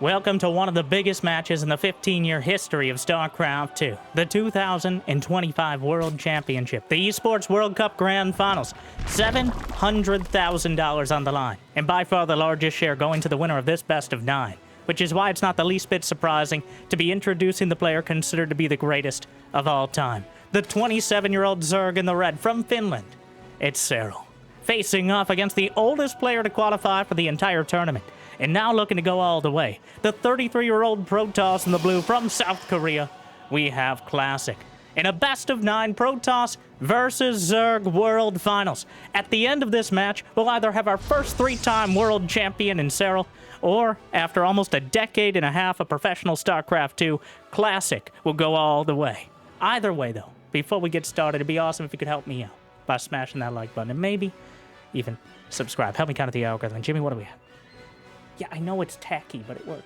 Welcome to one of the biggest matches in the 15-year history of StarCraft 2, the 2025 World Championship, the Esports World Cup Grand Finals. $700,000 on the line, and by far the largest share going to the winner of this best of 9, which is why it's not the least bit surprising to be introducing the player considered to be the greatest of all time. The 27-year-old Zerg in the red from Finland. It's Serral, facing off against the oldest player to qualify for the entire tournament, and now looking to go all the way, the 33-year-old Protoss in the blue from South Korea. We have Classic in a best-of-9 Protoss versus Zerg World Finals. At the end of this match, we'll either have our first 3-time world champion in Serral, or after almost a decade and a half of professional StarCraft 2, Classic will go all the way. Either way, though, before we get started, it'd be awesome if you could help me out by smashing that like button and maybe even subscribe. Help me count the algorithm. Jimmy, what do we have? Yeah, I know it's tacky, but it worked.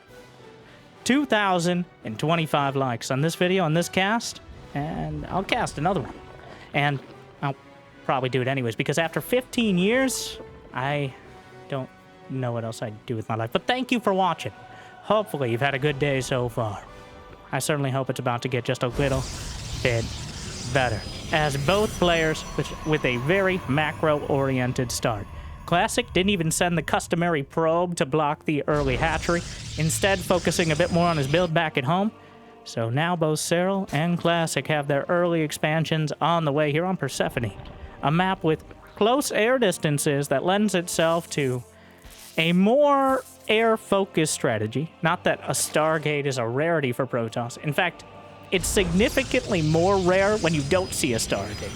2,025 likes on this video, on this cast, and I'll cast another one. And I'll probably do it anyways, because after 15 years, I don't know what else I'd do with my life. But thank you for watching. Hopefully you've had a good day so far. I certainly hope it's about to get just a little bit better, as both players with a very macro-oriented start. Classic didn't even send the customary probe to block the early hatchery, instead focusing a bit more on his build back at home. So now both Serral and Classic have their early expansions on the way here on Persephone, a map with close air distances that lends itself to a more air-focused strategy. Not that a Stargate is a rarity for Protoss. In fact, it's significantly more rare when you don't see a Stargate.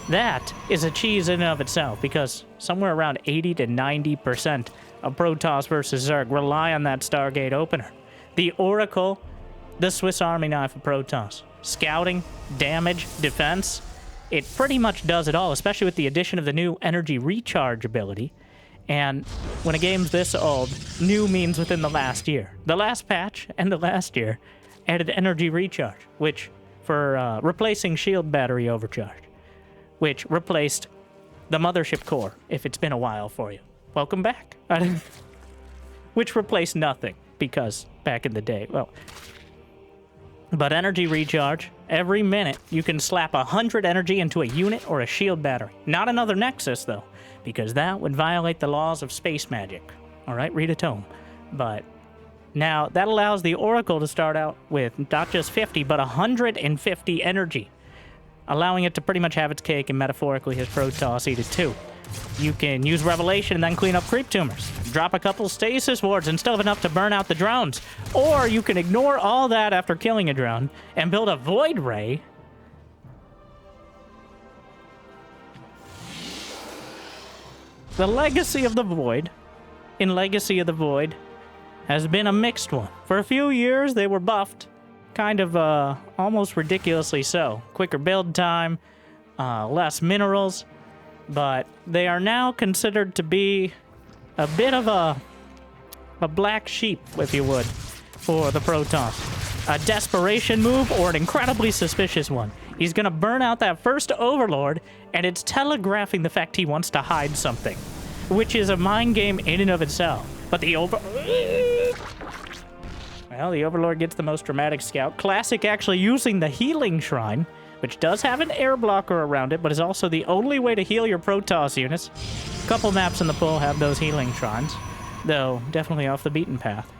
That is a cheese in and of itself, because somewhere around 80 to 90% of Protoss versus Zerg rely on that Stargate opener. The Oracle, the Swiss Army knife of Protoss. Scouting, damage, defense, it pretty much does it all, especially with the addition of the new energy recharge ability. And when a game's this old, new means within the last year. The last patch and the last year added energy recharge, which for replacing shield battery overcharge, which replaced the mothership core, if it's been a while for you. Welcome back. Which replaced nothing, because back in the day, well. But energy recharge, every minute you can slap 100 energy into a unit or a shield battery. Not another Nexus, though, because that would violate the laws of space magic. All right, read a tome. But now that allows the Oracle to start out with not just 50, but 150 energy, allowing it to pretty much have its cake and metaphorically his Protoss eat it too. You can use Revelation and then clean up creep tumors. Drop a couple stasis wards and still have enough to burn out the drones. Or you can ignore all that after killing a drone and build a Void Ray. The legacy of the Void, in Legacy of the Void, has been a mixed one. For a few years, they were buffed. Kind of almost ridiculously so. Quicker build time, less minerals, but they are now considered to be a bit of a black sheep, if you would, for the Protoss. A desperation move or an incredibly suspicious one. He's gonna burn out that first Overlord, and it's telegraphing the fact he wants to hide something, which is a mind game in and of itself. But the Well, the Overlord gets the most dramatic scout. Classic actually using the Healing Shrine, which does have an air blocker around it, but is also the only way to heal your Protoss units. A couple maps in the pool have those Healing Shrines, though definitely off the beaten path.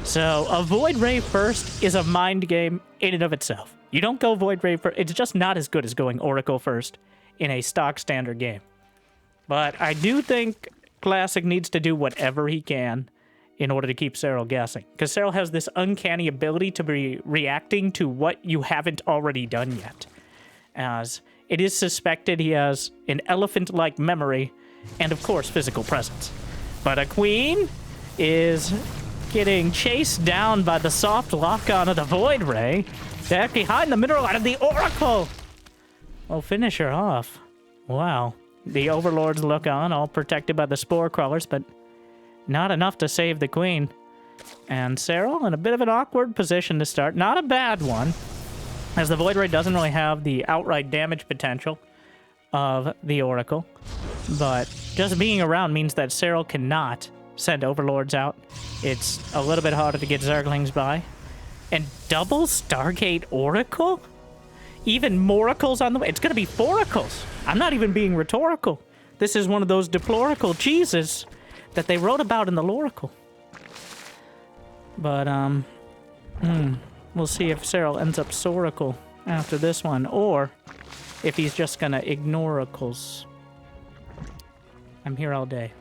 So a Void Ray first is a mind game in and of itself. You don't go Void Ray first. It's just not as good as going Oracle first in a stock standard game. But I do think Classic needs to do whatever he can in order to keep Serral guessing. Because Serral has this uncanny ability to be reacting to what you haven't already done yet. As it is suspected he has an elephant-like memory and, of course, physical presence. But a queen is getting chased down by the soft lock-on of the Void Ray. Back behind the mineral out of the Oracle! Well, finish her off. Wow. The Overlords look on, all protected by the Spore Crawlers, but not enough to save the queen. And Serral in a bit of an awkward position to start. Not a bad one, as the Void Ray doesn't really have the outright damage potential of the Oracle. But just being around means that Serral cannot send overlords out. It's a little bit harder to get Zerglings by. And double Stargate Oracle? Even Moracles on the way. It's going to be Foracles. I'm not even being rhetorical. This is one of those deplorable cheeses that they wrote about in the Loracle. But, we'll see if Serral ends up Soracle after this one, or if he's just going to ignore oracles. I'm here all day.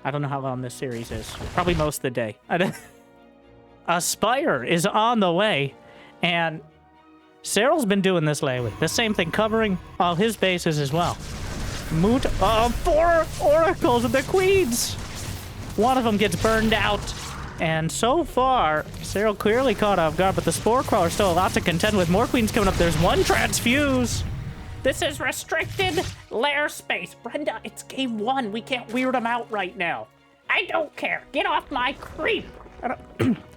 I don't know how long this series is. Probably most of the day. A Spire is on the way, and Serral's been doing this lately. The same thing, covering all his bases as well. 4 oracles of the queens! One of them gets burned out, and so far, Serral clearly caught off guard, but the Spore Crawler still a lot to contend with. More queens coming up. There's one transfuse! This is restricted lair space. Brenda, it's game 1. We can't weird them out right now. I don't care. Get off my creep!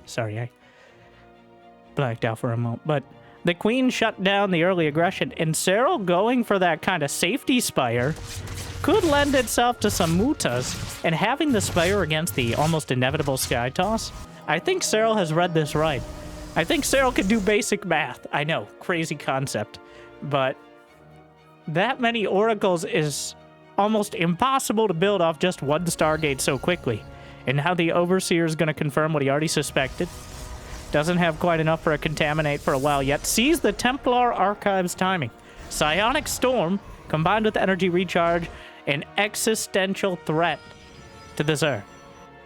Sorry, I blacked out for a moment, but the queen shut down the early aggression, and Serral going for that kind of safety spire could lend itself to some mutas, and having the spire against the almost inevitable sky toss, I think Serral has read this right. I think Serral can do basic math. I know, crazy concept, but that many oracles is almost impossible to build off just one Stargate so quickly. And now the Overseer is going to confirm what he already suspected. Doesn't have quite enough for a Contaminate for a while yet. Sees the Templar Archives timing. Psionic Storm, combined with Energy Recharge, an existential threat to the Zerg.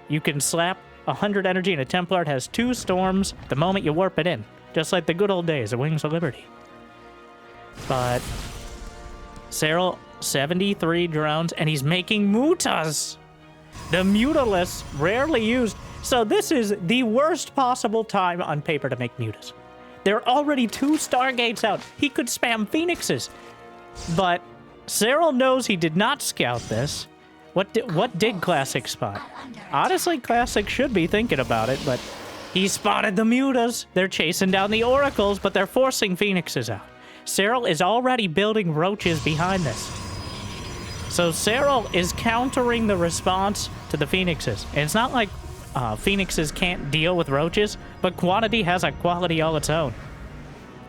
You can slap 100 energy in a Templar. It has 2 storms the moment you warp it in. Just like the good old days of Wings of Liberty. But Serral, 73 drones, and he's making mutas. The mutalist, rarely used. So this is the worst possible time on paper to make mutas. There are already 2 Stargates out. He could spam Phoenixes. But Serral knows he did not scout this. What did Classic spot? Honestly, Classic should be thinking about it, but he spotted the mutas. They're chasing down the oracles, but they're forcing Phoenixes out. Serral is already building roaches behind this. So Serral is countering the response to the Phoenixes. And it's not like Phoenixes can't deal with roaches, but quantity has a quality all its own.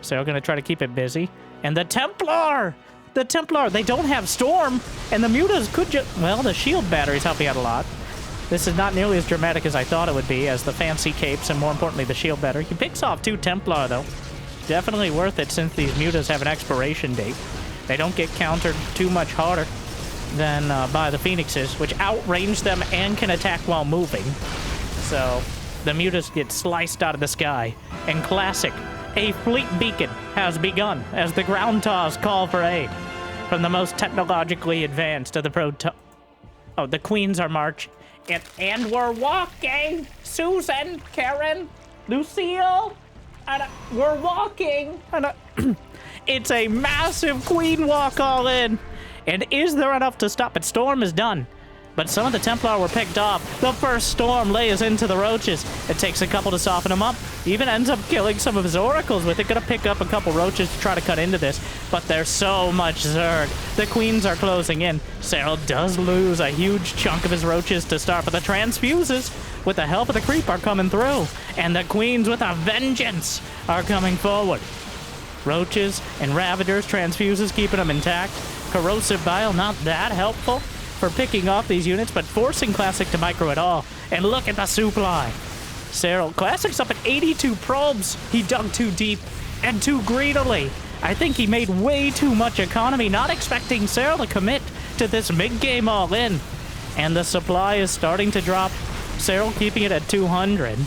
Serral gonna try to keep it busy. And the Templar! The Templar, they don't have Storm, and the mutas could just... Well, the shield battery's helping out a lot. This is not nearly as dramatic as I thought it would be, as the fancy capes and more importantly the shield battery. He picks off 2 Templar though. Definitely worth it since these mutas have an expiration date. They don't get countered too much harder than by the Phoenixes, which outrange them and can attack while moving. So the mutas get sliced out of the sky. And Classic, a fleet beacon has begun as the ground taws call for aid from the most technologically advanced of the Protoss. Oh, the queens are marching. And we're walking! Susan, Karen, Lucille, and we're walking! And it's a massive queen walk all in! And is there enough to stop it? Storm is done. But some of the Templar were picked off. The first Storm lays into the roaches. It takes a couple to soften them up. Even ends up killing some of his oracles with it. Gonna pick up a couple roaches to try to cut into this. But there's so much Zerg. The queens are closing in. Serral does lose a huge chunk of his roaches to start. But the transfuses, with the help of the creep, are coming through. And the queens with a vengeance are coming forward. Roaches and Ravagers, transfuses, keeping them intact. Corrosive Bile, not that helpful for picking off these units, but forcing Classic to micro it all. And look at the supply. Serral, Classic's up at 82 probes. He dug too deep and too greedily. I think he made way too much economy, not expecting Serral to commit to this mid-game all in. And the supply is starting to drop. Serral keeping it at 200.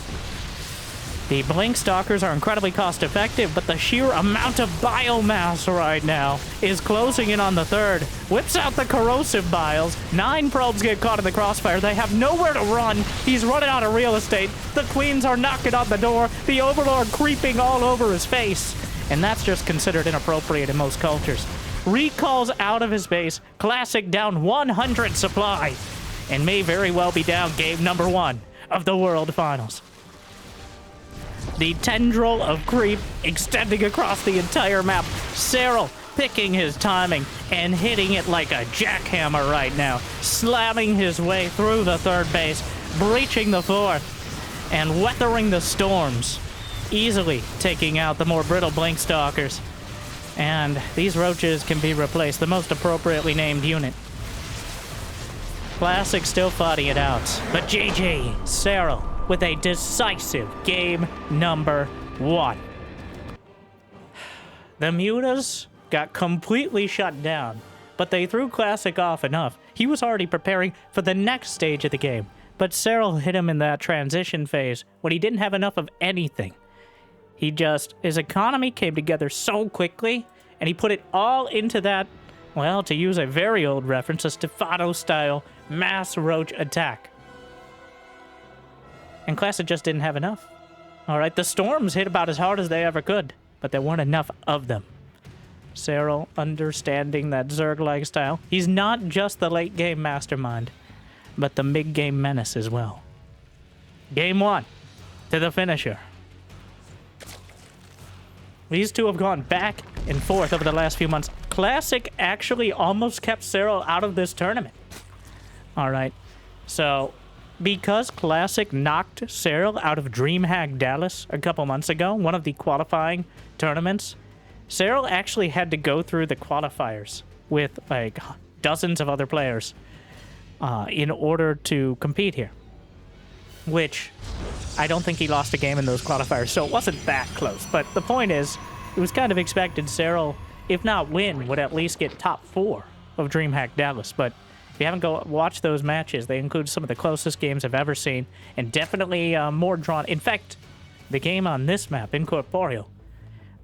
The Blink Stalkers are incredibly cost-effective, but the sheer amount of biomass right now is closing in on the third. Whips out the Corrosive Biles. 9 probes get caught in the crossfire. They have nowhere to run. He's running out of real estate. The queens are knocking on the door. The Overlord creeping all over his face. And that's just considered inappropriate in most cultures. Recalls out of his base. Classic down 100 supply. And may very well be down game number 1 of the World Finals. The tendril of creep extending across the entire map. Serral picking his timing and hitting it like a jackhammer right now. Slamming his way through the third base. breaching the fourth and weathering the storms, easily taking out the more brittle Blink Stalkers. And these roaches can be replaced, the most appropriately named unit. Classic still fighting it out, but GG, Serral with a decisive game number 1. The Mutas got completely shut down, but they threw Classic off enough. He was already preparing for the next stage of the game, but Serral hit him in that transition phase when he didn't have enough of anything. His economy came together so quickly, and he put it all into that, well, to use a very old reference, a Stefano-style mass roach attack. And Classic just didn't have enough. All right, the storms hit about as hard as they ever could, but there weren't enough of them. Serral understanding that Zerg-like style. He's not just the late-game mastermind, but the mid-game menace as well. Game 1, to the finisher. These two have gone back and forth over the last few months. Classic actually almost kept Serral out of this tournament. All right, so because Classic knocked Serral out of DreamHack Dallas a couple months ago, one of the qualifying tournaments, Serral actually had to go through the qualifiers with like dozens of other players in order to compete here, which I don't think he lost a game in those qualifiers, so it wasn't that close. But the point is, it was kind of expected Serral, if not win, would at least get top 4 of DreamHack Dallas. But if you haven't watched those matches, they include some of the closest games I've ever seen, and definitely more drawn. In fact, the game on this map, Incorporeal,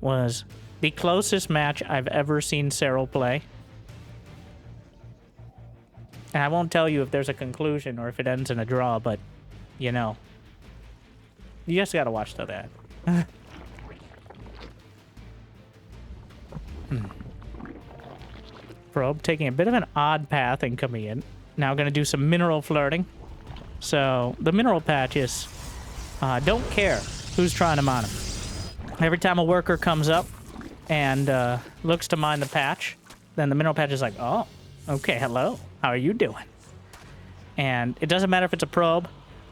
was the closest match I've ever seen Serral play. And I won't tell you if there's a conclusion or if it ends in a draw, but, you know. You just gotta watch that. Probe taking a bit of an odd path and coming in. Now gonna do some mineral flirting. So, the mineral patches don't care who's trying to mine them. Every time a worker comes up and looks to mine the patch, then the mineral patch is like, oh, okay, hello, how are you doing? And it doesn't matter if it's a probe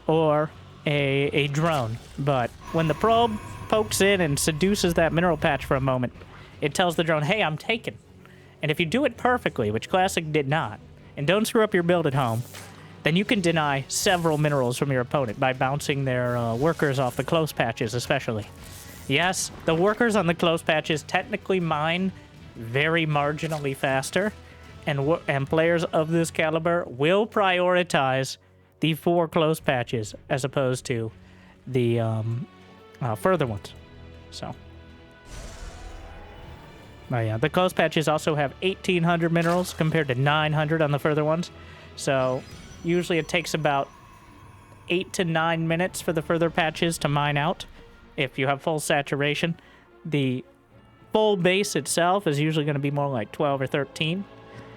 or a drone, but when the probe pokes in and seduces that mineral patch for a moment, it tells the drone, hey, I'm taken. And if you do it perfectly, which Classic did not, and don't screw up your build at home, then you can deny several minerals from your opponent by bouncing their workers off the close patches especially. Yes, the workers on the close patches technically mine very marginally faster, and players of this caliber will prioritize the 4 close patches as opposed to the further ones. So, oh yeah, the close patches also have 1,800 minerals compared to 900 on the further ones. So usually it takes about 8 to 9 minutes for the further patches to mine out if you have full saturation. The full base itself is usually going to be more like 12 or 13.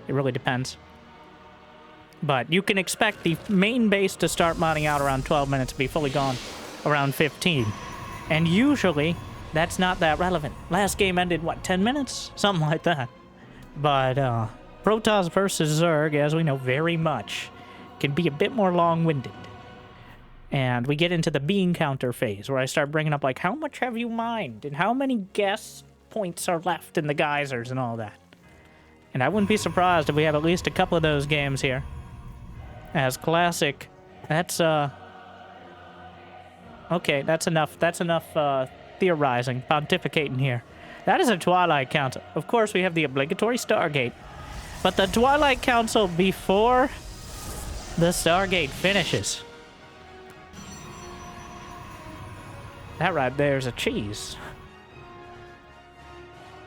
It really depends. But you can expect the main base to start mining out around 12 minutes, to be fully gone around 15. And usually, that's not that relevant. Last game ended, what, 10 minutes? Something like that. But Protoss versus Zerg, as we know very much, can be a bit more long-winded. And we get into the bean counter phase, where I start bringing up, like, how much have you mined? And how many guess points are left in the geysers and all that. And I wouldn't be surprised if we have at least a couple of those games here. As Classic, that's, okay, that's enough theorizing, pontificating here. That is a Twilight Council. Of course, we have the obligatory Stargate. But the Twilight Council before the Stargate finishes. That right there's a cheese.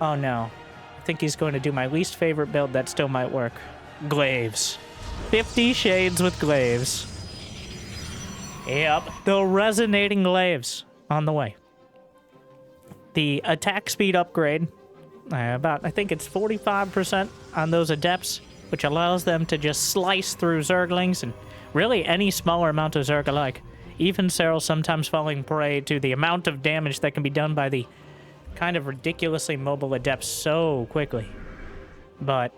Oh no. I think he's going to do my least favorite build that still might work. Glaives. 50 Shades with Glaives. Yep, the resonating Glaives on the way. The attack speed upgrade, I think it's 45% on those Adepts, which allows them to just slice through Zerglings and really any smaller amount of Zerg alike. Even Serral sometimes falling prey to the amount of damage that can be done by the kind of ridiculously mobile Adepts so quickly. But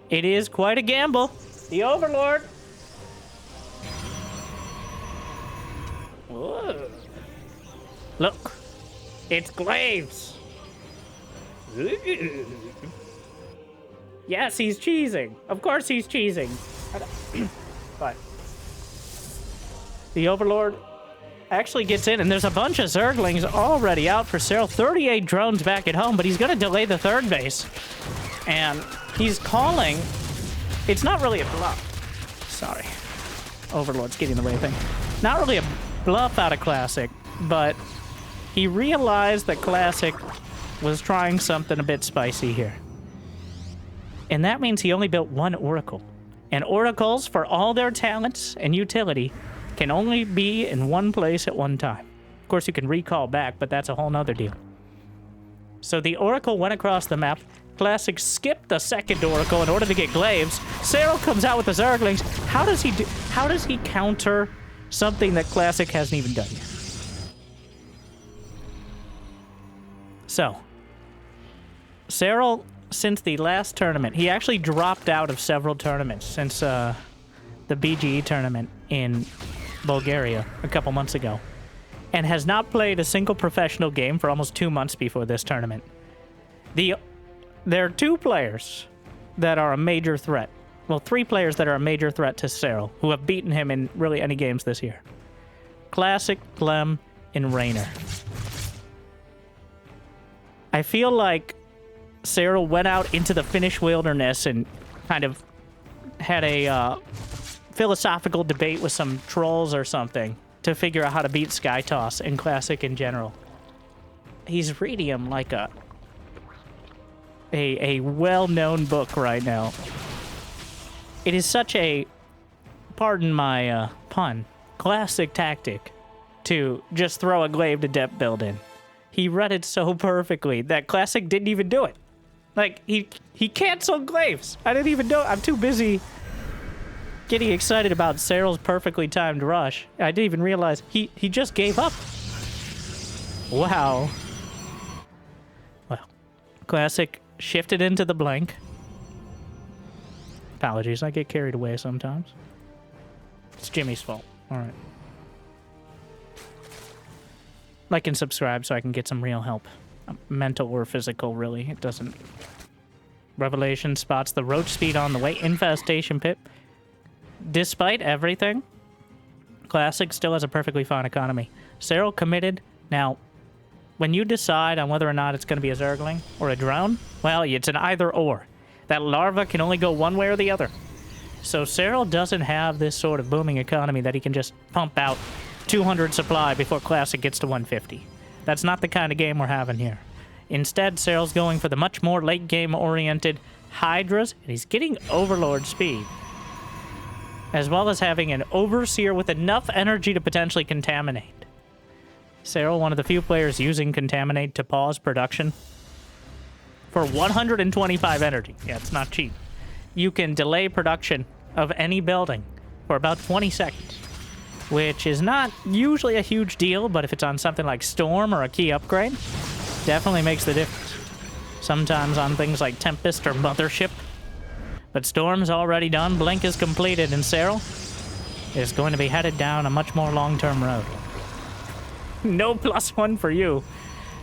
it is quite a gamble. The Overlord. Look, it's Glaives. Yes, he's cheesing. Of course he's cheesing. But the Overlord actually gets in, and there's a bunch of Zerglings already out for Serral. 38 drones back at home, but he's going to delay the third base. And he's calling. It's not really a bluff. Sorry. Overlord's getting in the way of things. Not really a bluff out of Classic, but he realized that Classic was trying something a bit spicy here. And that means he only built one Oracle. And Oracles, for all their talents and utility, can only be in one place at one time. Of course, you can recall back, but that's a whole nother deal. So the Oracle went across the map. Classic skipped the second Oracle in order to get Glaives. Serral comes out with the Zerglings. How does he counter something that Classic hasn't even done yet? So, Serral, since the last tournament, he actually dropped out of several tournaments since the BGE tournament in Bulgaria a couple months ago, and has not played a single professional game for almost 2 months before this tournament. There are 2 players that are a major threat. Well, 3 players that are a major threat to Serral, who have beaten him in really any games this year. Classic, Clem, and Raynor. I feel like Serral went out into the Finnish wilderness and kind of had a philosophical debate with some trolls or something to figure out how to beat Skytoss and Classic in general. He's reading him like a well-known book right now. It is such a, pardon my pun, classic tactic to just throw a glaive to depth build in. He read it so perfectly that Classic didn't even do it. Like, he canceled glaives. I didn't even know. I'm too busy getting excited about Serral's perfectly timed rush. I didn't even realize he just gave up. Wow. Well, Classic shifted into the blank. Apologies, I get carried away sometimes. It's Jimmy's fault. All right. Like and subscribe so I can get some real help. Mental or physical, really. It doesn't... Revelation spots the roach speed on the way. Infestation pit. Despite everything, Classic still has a perfectly fine economy. Serral committed. Now, when you decide on whether or not it's going to be a Zergling or a drone, well, it's an either-or. That larva can only go one way or the other. So Serral doesn't have this sort of booming economy that he can just pump out 200 supply before Classic gets to 150. That's not the kind of game we're having here. Instead, Serral's going for the much more late-game oriented Hydras, and he's getting Overlord speed, as well as having an Overseer with enough energy to potentially contaminate. Serral, one of the few players using Contaminate to pause production for 125 energy. Yeah, it's not cheap. You can delay production of any building for about 20 seconds, which is not usually a huge deal, but if it's on something like Storm or a key upgrade, definitely makes the difference. Sometimes on things like Tempest or Mothership. But Storm's already done, Blink is completed, and Serral is going to be headed down a much more long-term road. No +1 for you.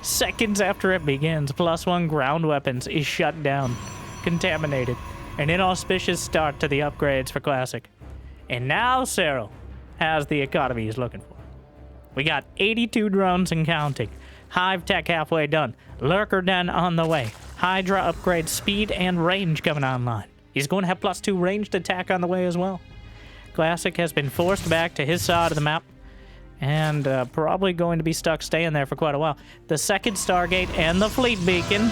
Seconds after it begins, +1 ground weapons is shut down, contaminated. An inauspicious start to the upgrades for Classic. And now Serral has the economy he's looking for. We got 82 drones and counting. Hive tech halfway done. Lurker den on the way. Hydra upgrade speed and range coming online. He's going to have +2 ranged attack on the way as well. Classic has been forced back to his side of the map, and probably going to be stuck staying there for quite a while. The second Stargate and the fleet beacon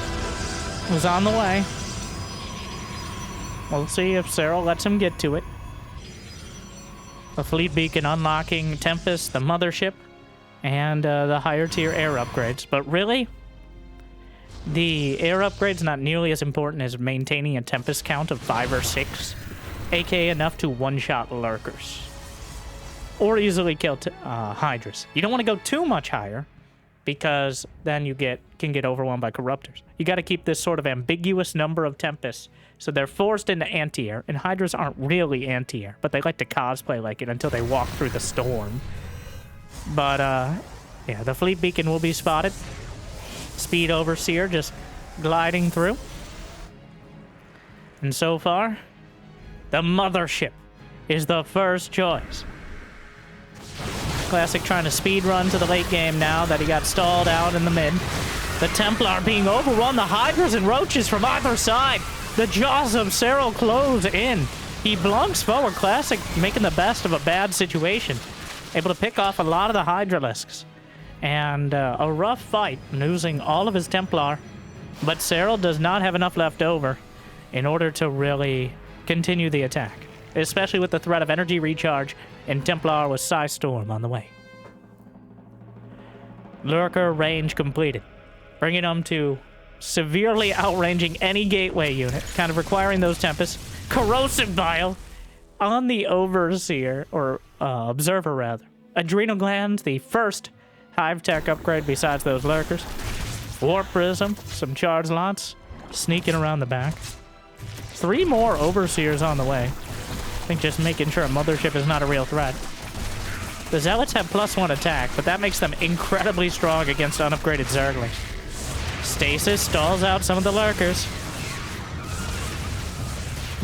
was on the way. We'll see if Serral lets him get to it. The fleet beacon unlocking Tempest, the Mothership, and the higher tier air upgrades. But really, the air upgrade's not nearly as important as maintaining a Tempest count of 5 or 6, aka enough to one-shot lurkers. Or easily kill Hydras. You don't want to go too much higher, because then you can get overwhelmed by Corruptors. You got to keep this sort of ambiguous number of Tempests, so they're forced into anti-air, and Hydras aren't really anti-air, but they like to cosplay like it until they walk through the storm. But Yeah, the fleet beacon will be spotted. Speed Overseer just gliding through. And so far, the mothership is the first choice. Classic trying to speed run to the late game now that he got stalled out in the mid. The Templar being overrun. The Hydras and Roaches from either side. The jaws of Serral close in. He blunks forward. Classic making the best of a bad situation. Able to pick off a lot of the Hydralisks. And a rough fight, losing all of his Templar. But Serral does not have enough left over in order to really continue the attack. Especially with the threat of energy recharge and Templar with Psy Storm on the way. Lurker range completed. Bringing them to severely outranging any gateway unit. Kind of requiring those Tempests. Corrosive Bile on the Overseer, or Observer rather. Adrenal Glands, the first Hive Tech upgrade besides those Lurkers. Warp Prism, some charge lots, sneaking around the back. 3 more Overseers on the way. I think just making sure a mothership is not a real threat. The Zealots have +1 attack, but that makes them incredibly strong against unupgraded Zerglings. Stasis stalls out some of the Lurkers.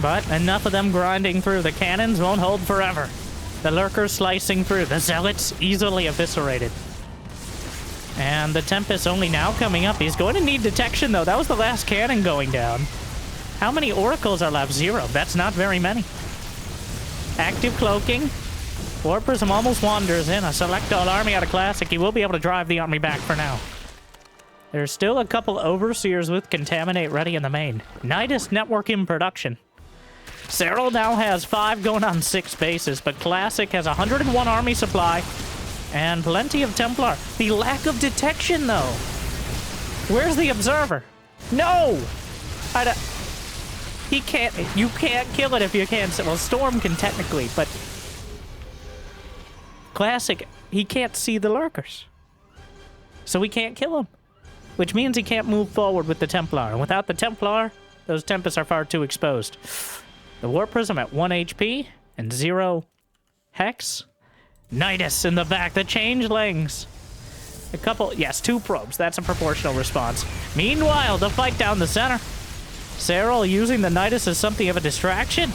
But enough of them grinding through. The cannons won't hold forever. The Lurkers slicing through. The Zealots easily eviscerated. And the Tempest only now coming up. He's going to need detection, though. That was the last cannon going down. How many Oracles are left? 0. That's not very many. Active Cloaking. Warp Prism almost wanders in. A select all army out of Classic. He will be able to drive the army back for now. There's still a couple Overseers with Contaminate ready in the main. Nidus Network in production. Serral now has 5 going on 6 bases, but Classic has 101 army supply and plenty of Templar. The lack of detection, though. Where's the Observer? No! He can't... You can't kill it if you can't... Well, Storm can technically, but... Classic, he can't see the Lurkers. So he can't kill them. Which means he can't move forward with the Templar. And without the Templar, those Tempests are far too exposed. The Warp Prism at 1 HP and 0 Hex. Nidus in the back. The Changelings. A couple... Yes, 2 probes. That's a proportional response. Meanwhile, the fight down the center. Serral using the Nidus as something of a distraction.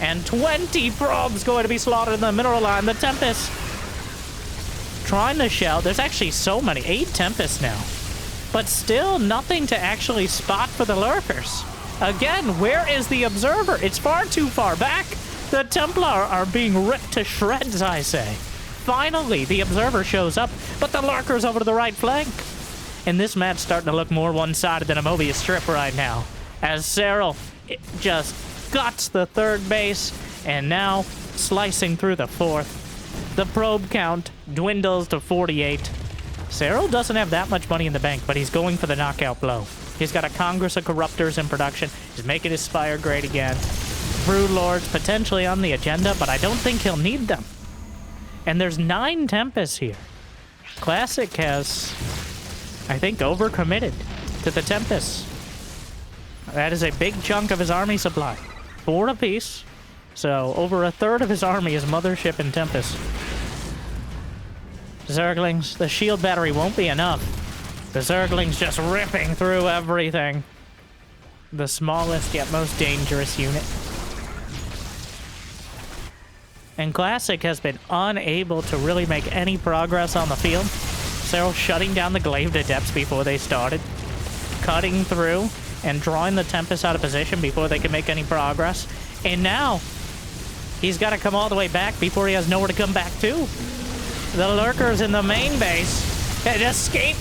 And 20 probes going to be slaughtered in the mineral line. The Tempest trying to shell. There's actually so many. 8 Tempests now. But still nothing to actually spot for the Lurkers. Again, where is the Observer? It's far too far back. The Templar are being ripped to shreds, I say. Finally, the Observer shows up, but the Lurker's over to the right flank. And this match starting to look more one-sided than a Mobius strip right now. As Serral just guts the 3rd base, and now slicing through the 4th. The probe count dwindles to 48. Serral doesn't have that much money in the bank, but he's going for the knockout blow. He's got a Congress of Corruptors in production. He's making his Spire great again. Brood Lords potentially on the agenda, but I don't think he'll need them. And there's 9 Tempests here. Classic has, I think, overcommitted to the Tempests. That is a big chunk of his army supply. 4 apiece. So over a third of his army is Mothership and Tempest. Zerglings, the shield battery won't be enough. The Zerglings just ripping through everything. The smallest yet most dangerous unit. And Classic has been unable to really make any progress on the field. Serral shutting down the Glaive Adepts before they started. Cutting through and drawing the Tempest out of position before they can make any progress. And now, he's got to come all the way back before he has nowhere to come back to. The Lurkers in the main base and escape.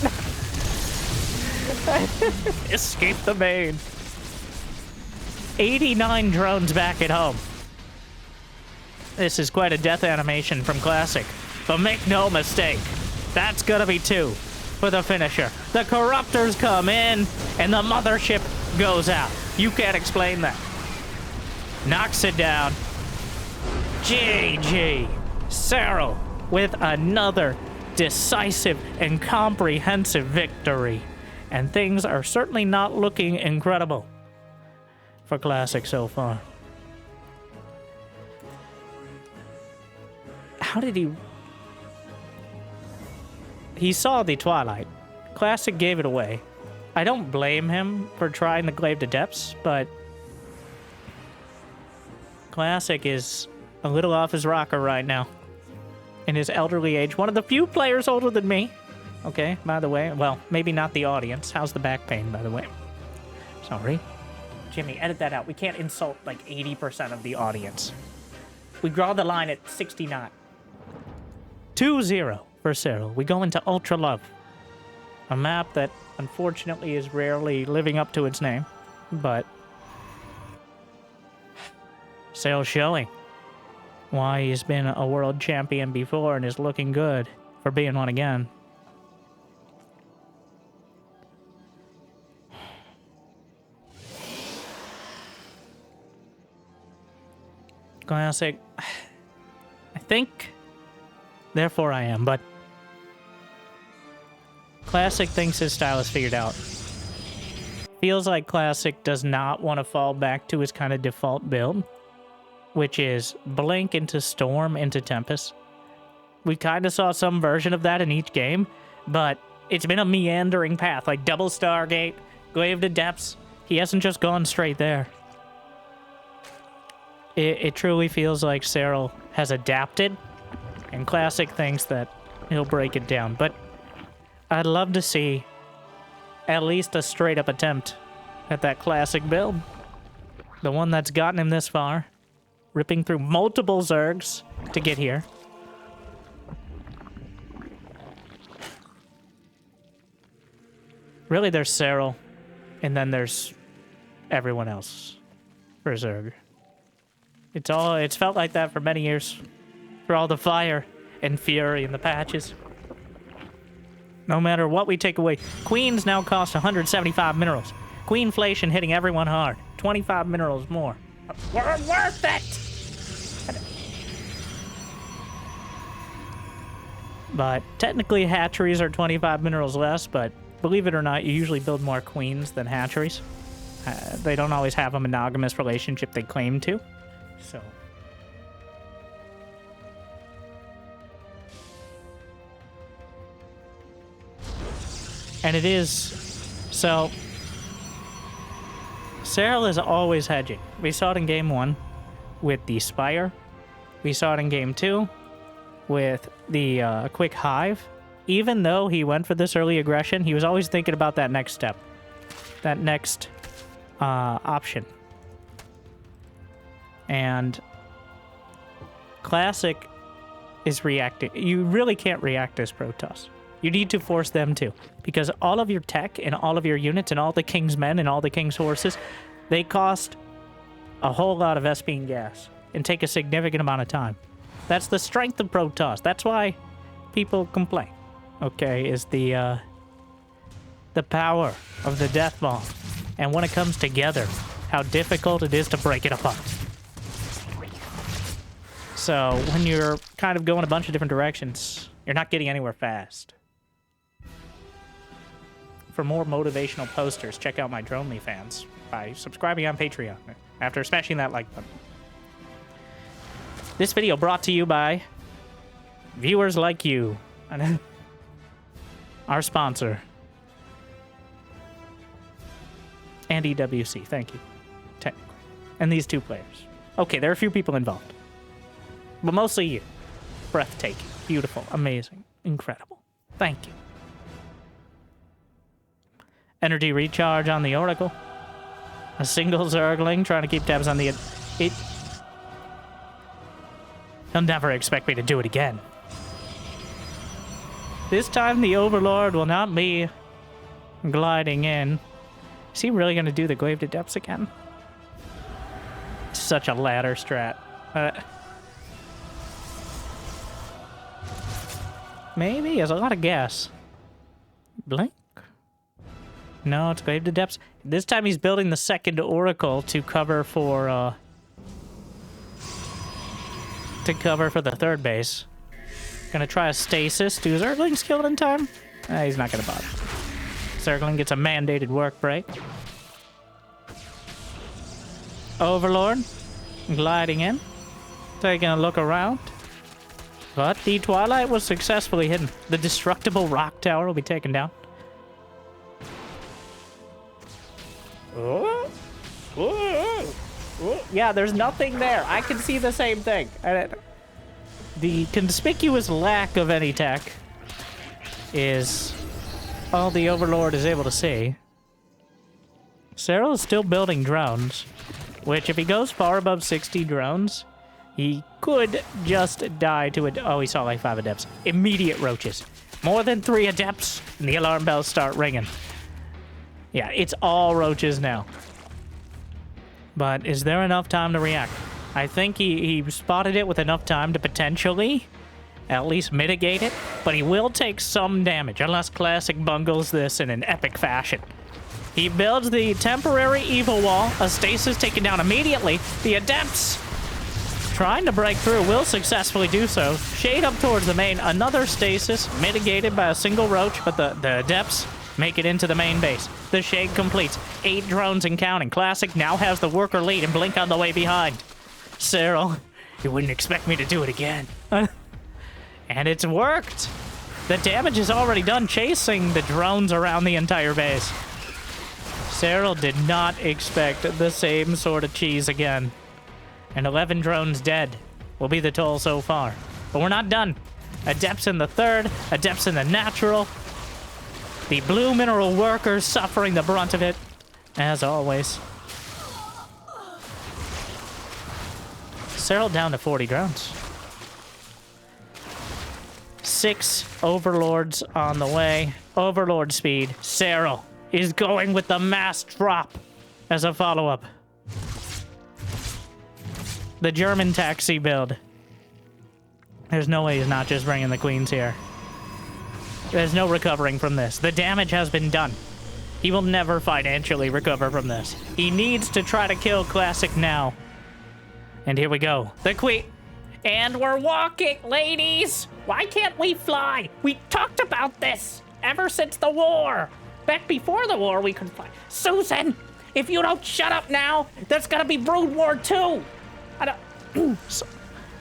Escape the main. 89 drones back at home. This is quite a death animation from Classic. But make no mistake, that's gonna be 2 for the finisher. The Corruptors come in, and the Mothership goes out. You can't explain that. Knocks it down. GG. Serral with another decisive and comprehensive victory. And things are certainly not looking incredible for Classic so far. How did he... he saw the Twilight. Classic gave it away. I don't blame him for trying the Glaive to Depths, but Classic is a little off his rocker right now. In his elderly age. One of the few players older than me. Okay, by the way. Well, maybe not the audience. How's the back pain, by the way? Sorry. Jimmy, edit that out. We can't insult like 80% of the audience. We draw the line at 69. 2-0 for Serral. We go into Ultra Love. A map that, unfortunately, is rarely living up to its name. But Serral showing why he's been a world champion before and is looking good for being one again. Classic. I think, therefore I am, but Classic thinks his style is figured out. Feels like Classic does not want to fall back to his kind of default build, which is Blink into Storm into Tempest. We kind of saw some version of that in each game, but it's been a meandering path, like double Stargate, Glaive to Depths. He hasn't just gone straight there. It truly feels like Serral has adapted, and Classic thinks that he'll break it down. But I'd love to see at least a straight-up attempt at that Classic build. The one that's gotten him this far. Ripping through multiple Zergs to get here. Really, there's Serral, and then there's everyone else for Zerg. It's felt like that for many years. For all the fire and fury in the patches. No matter what we take away. Queens now cost 175 minerals. Queenflation hitting everyone hard. 25 minerals more. We're worth it! But technically hatcheries are 25 minerals less, but believe it or not, you usually build more queens than hatcheries. They don't always have a monogamous relationship they claim to. So and it is so Serral is always hedging. We saw it in game 1 with the Spire. We saw it in game 2 with the Quick Hive. Even though he went for this early aggression, he was always thinking about that next step. That next option. And Classic is reacting. You really can't react as Protoss. You need to force them to. Because all of your tech and all of your units and all the King's men and all the King's horses, they cost a whole lot of SP and gas and take a significant amount of time. That's the strength of Protoss. That's why people complain. Okay, is the power of the Death Bomb. And when it comes together, how difficult it is to break it apart. So, when you're kind of going a bunch of different directions, you're not getting anywhere fast. For more motivational posters, check out my Dronely fans by subscribing on Patreon after smashing that like button. This video brought to you by viewers like you. Our sponsor. And EWC, thank you. Technically. And these two players. Okay, there are a few people involved. But mostly you. Breathtaking, beautiful, amazing, incredible. Thank you. Energy recharge on the Oracle. A single Zergling trying to keep tabs on the... He'll never expect me to do it again. This time the Overlord will not be gliding in. Is he really going to do the Glaive to Depths again? Such a ladder strat. Maybe. There's a lot of gas. Blink? No, it's Glaive to Depths. This time he's building the second Oracle to cover for the third base. Gonna try a stasis. Do Zerglings kill it in time? He's not gonna bother. Zergling gets a mandated work break. Overlord gliding in, taking a look around. But the Twilight was successfully hidden. The destructible rock tower will be taken down. Oh. Oh. Oh. Yeah, there's nothing there. I can see the same thing. The conspicuous lack of any tech is all the Overlord is able to see. Serral is still building drones, which if he goes far above 60 drones, he could just die to it. Oh, he saw like 5 adepts. Immediate roaches. More than 3 adepts, and the alarm bells start ringing. Yeah, it's all roaches now. But is there enough time to react? I think he spotted it with enough time to potentially at least mitigate it, but he will take some damage unless Classic bungles this in an epic fashion. He builds the temporary evil wall, a stasis taken down immediately. The adepts trying to break through will successfully do so. Shade up towards the main, another stasis mitigated by a single roach, but the adepts make it into the main base. The shade completes. 8 drones and counting. Classic now has the worker lead and Blink on the way behind. Serral, you wouldn't expect me to do it again. And it's worked. The damage is already done chasing the drones around the entire base. Serral did not expect the same sort of cheese again. And 11 drones dead will be the toll so far. But we're not done. Adepts in the third, adepts in the natural. The blue mineral workers suffering the brunt of it, as always. Serral down to 40 drones. 6 overlords on the way. Overlord speed. Serral is going with the mass drop as a follow-up. The German taxi build. There's no way he's not just bringing the queens here. There's no recovering from this. The damage has been done. He will never financially recover from this. He needs to try to kill Classic now. And here we go. The queen. And we're walking, ladies. Why can't we fly? We talked about this ever since the war. Back before the war, we could fly. Susan, if you don't shut up now, there's gonna be Brood War 2. I don't...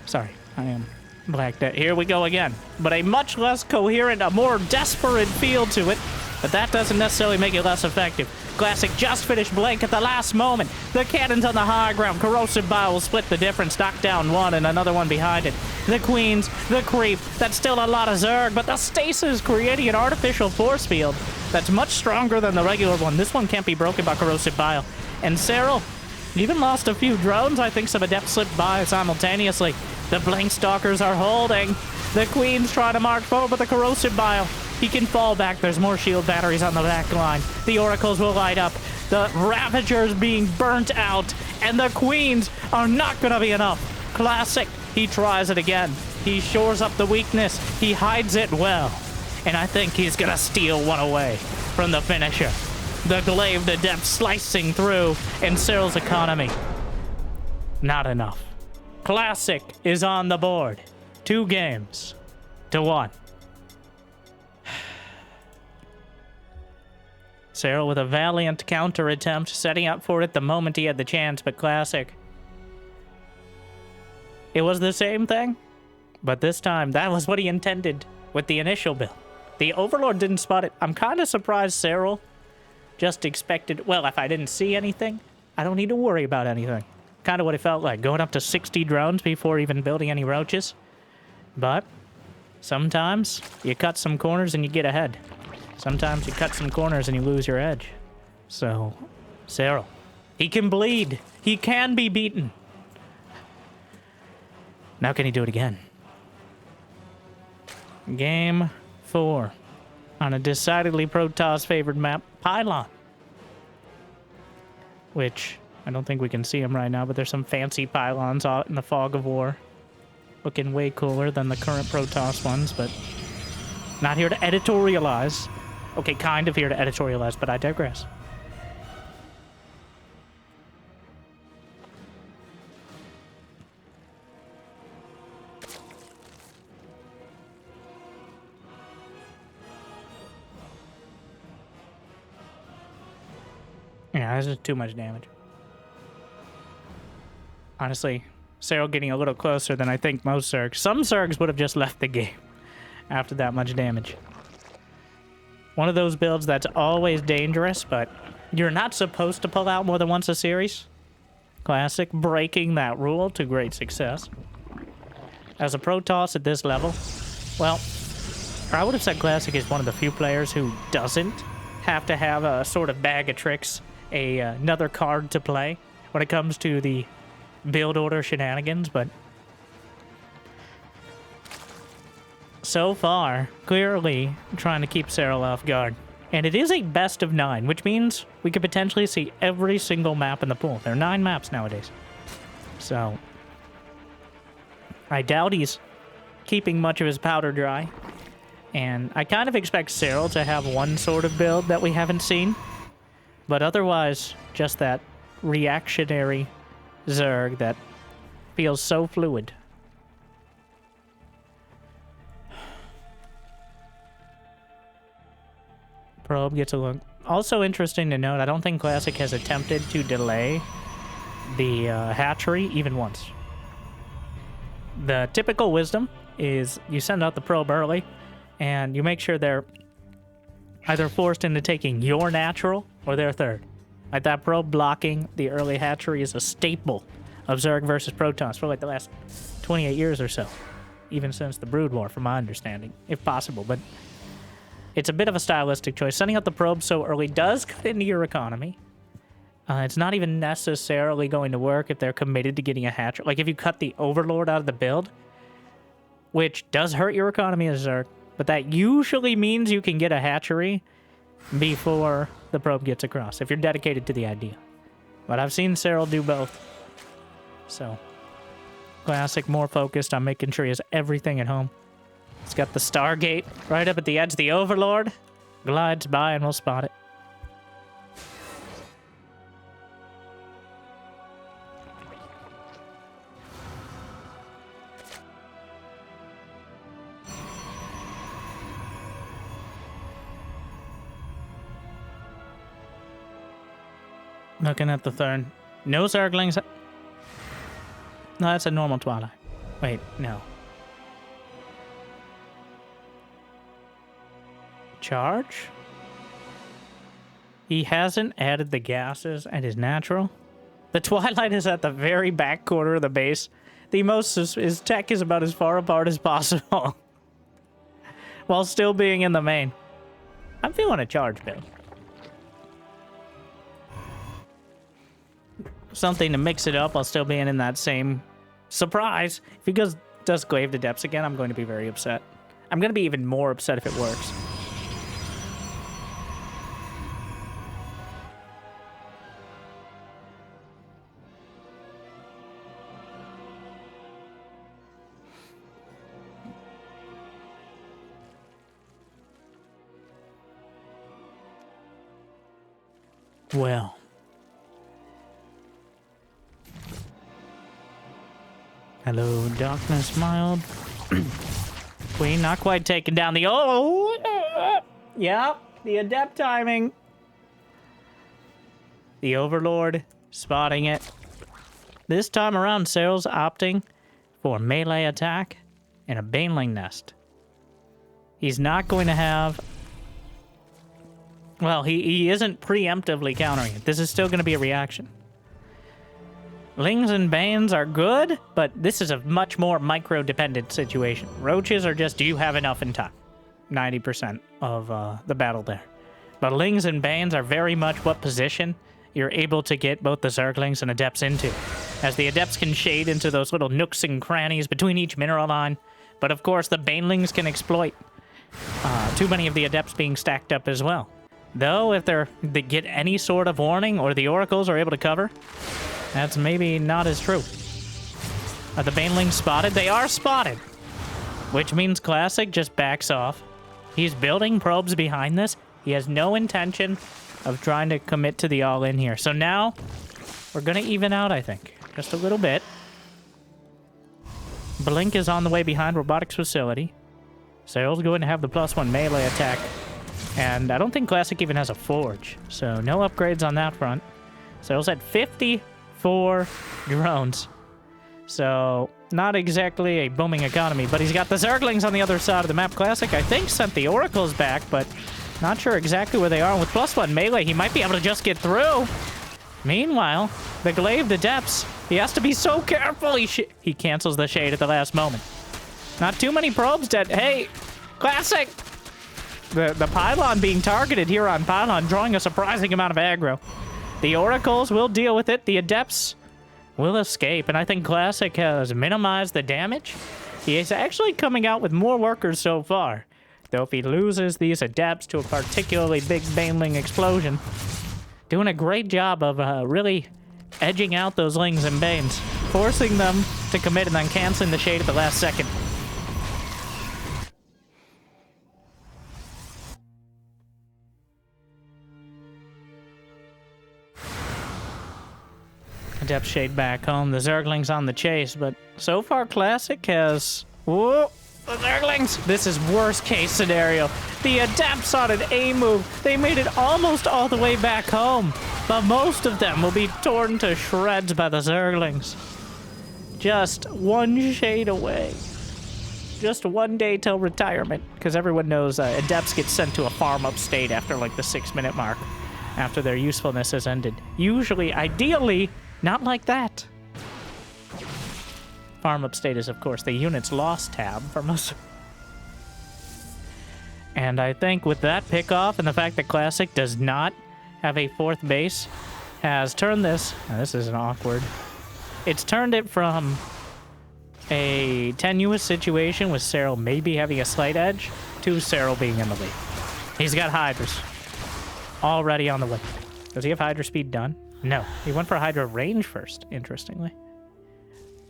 Sorry, I am blacked out. Here we go again. But a much less coherent, a more desperate feel to it. But that doesn't necessarily make it less effective. Classic just finished Blink at the last moment. The cannon's on the high ground. Corrosive Bile will split the difference. Knock down one and another one behind it. The queens, the creep. That's still a lot of Zerg, but the stasis creating an artificial force field that's much stronger than the regular one. This one can't be broken by Corrosive Bile. And Serral even lost a few drones. I think some adepts slipped by simultaneously. The Blink Stalkers are holding. The queens try to march forward with the Corrosive Bile. He can fall back. There's more shield batteries on the back line. The oracles will light up. The Ravagers being burnt out. And the queens are not going to be enough. Classic. He tries it again. He shores up the weakness. He hides it well. And I think he's going to steal one away from the finisher. The Glaive Adept slicing through. And Serral's economy. Not enough. Classic is on the board. 2 games to 1. Serral with a valiant counter attempt, setting up for it the moment he had the chance, but Classic. It was the same thing, but this time that was what he intended with the initial build. The Overlord didn't spot it. I'm kind of surprised Serral just expected, well, if I didn't see anything, I don't need to worry about anything. Kind of what it felt like, going up to 60 drones before even building any roaches. But sometimes you cut some corners and you get ahead. Sometimes you cut some corners and you lose your edge. So, Serral, he can bleed. He can be beaten. Now can he do it again? Game 4. On a decidedly Protoss favored map, Pylon. Which, I don't think we can see them right now, but there's some fancy pylons out in the fog of war. Looking way cooler than the current Protoss ones, but not here to editorialize. Okay, kind of here to editorialize, but I digress. Yeah, this is too much damage. Honestly, Serral getting a little closer than I think most Zergs. Some Zergs would have just left the game after that much damage. One of those builds that's always dangerous, but you're not supposed to pull out more than once a series. Classic, breaking that rule to great success. As a Protoss at this level, well, I would have said Classic is one of the few players who doesn't have to have a sort of bag of tricks, another card to play when it comes to the build order shenanigans, but so far, clearly trying to keep Serral off guard. And it is a best of 9, which means we could potentially see every single map in the pool. There are 9 maps nowadays. So I doubt he's keeping much of his powder dry. And I kind of expect Serral to have one sort of build that we haven't seen. But otherwise, just that reactionary Zerg that feels so fluid. Probe gets a look. Also interesting to note, I don't think Classic has attempted to delay the hatchery even once. The typical wisdom is you send out the probe early, and you make sure they're either forced into taking your natural or their third. Like that probe blocking the early hatchery is a staple of Zerg versus Protoss for like the last 28 years or so. Even since the Brood War, from my understanding, if possible. But it's a bit of a stylistic choice. Sending out the probe so early does cut into your economy. It's not even necessarily going to work if they're committed to getting a hatchery. Like if you cut the Overlord out of the build, which does hurt your economy as Zerg, but that usually means you can get a hatchery before the probe gets across, if you're dedicated to the idea. But I've seen Serral do both. So, Classic more focused on making sure he has everything at home. He's got the Stargate right up at the edge. The Overlord glides by and we'll spot it. Looking at the third. No Zerglings. No, that's a normal Twilight. Wait, no. Charge? He hasn't added the gases at his natural. The Twilight is at the very back corner of the base. His tech is about as far apart as possible. While still being in the main. I'm feeling a charge build. Something to mix it up while still being in that same surprise. If he does Glaive to Depths again, I'm going to be very upset. I'm going to be even more upset if it works. Well. Hello, darkness mild. Queen not quite taking down the... Yeah, the adept timing. The Overlord spotting it. This time around, Serral's opting for melee attack and a Baneling Nest. He's not going to have... Well, he isn't preemptively countering it. This is still going to be a reaction. Lings and Banes are good, but this is a much more micro-dependent situation. Roaches are just, do you have enough in time? 90% of the battle there. But Lings and Banes are very much what position you're able to get both the Zerglings and Adepts into. As the Adepts can shade into those little nooks and crannies between each mineral line. But of course, the Banelings can exploit too many of the Adepts being stacked up as well. Though, if they get any sort of warning or the Oracles are able to cover, that's maybe not as true. Are the Banelings spotted? They are spotted! Which means Classic just backs off. He's building probes behind this. He has no intention of trying to commit to the all-in here. So now, we're going to even out, I think. Just a little bit. Blink is on the way behind Robotics Facility. Serral's going to have the +1 melee attack. And I don't think Classic even has a Forge. So no upgrades on that front. Serral's at 54 drones. So, not exactly a booming economy, but he's got the Zerglings on the other side of the map. Classic, I think, sent the Oracles back, but not sure exactly where they are. And with +1 melee, he might be able to just get through. Meanwhile, the Glaive, the Depths, he has to be so careful. He cancels the Shade at the last moment. Not too many probes dead. Hey, Classic! The Pylon being targeted here on Pylon, drawing a surprising amount of aggro. The Oracles will deal with it. The Adepts will escape, and I think Classic has minimized the damage. He is actually coming out with more workers so far, though if he loses these Adepts to a particularly big Baneling explosion, doing a great job of really edging out those Lings and Banes, forcing them to commit and then canceling the Shade at the last second. Adept Shade back home. The Zerglings on the chase, but so far Classic has... Whoa! The Zerglings! This is worst case scenario. The Adepts on an A move. They made it almost all the way back home, but most of them will be torn to shreds by the Zerglings. Just one Shade away. Just one day till retirement, because everyone knows Adepts get sent to a farm-up state after like the 6-minute mark, after their usefulness has ended. Usually, ideally, not like that. Farm-up state is, of course, the unit's lost tab for most. And I think with that pick-off and the fact that Classic does not have a 4th base, has turned this... Now, this isn't awkward. It's turned it from a tenuous situation with Serral maybe having a slight edge to Serral being in the lead. He's got Hydras already on the way. Does he have Hydra speed done? No. He went for Hydra range first, interestingly.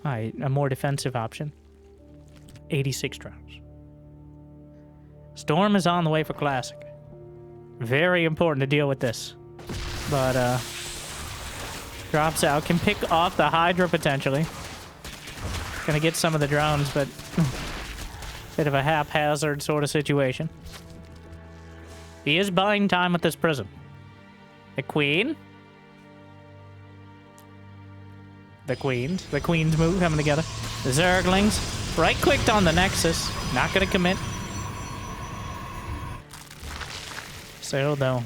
Alright, a more defensive option. 86 drops. Storm is on the way for Classic. Very important to deal with this. But, drops out. Can pick off the Hydra, potentially. Gonna get some of the drones, but... bit of a haphazard sort of situation. He is buying time with this Prism. The Queen... The Queen's move coming together. The Zerglings, right-clicked on the Nexus. Not gonna commit. So, though,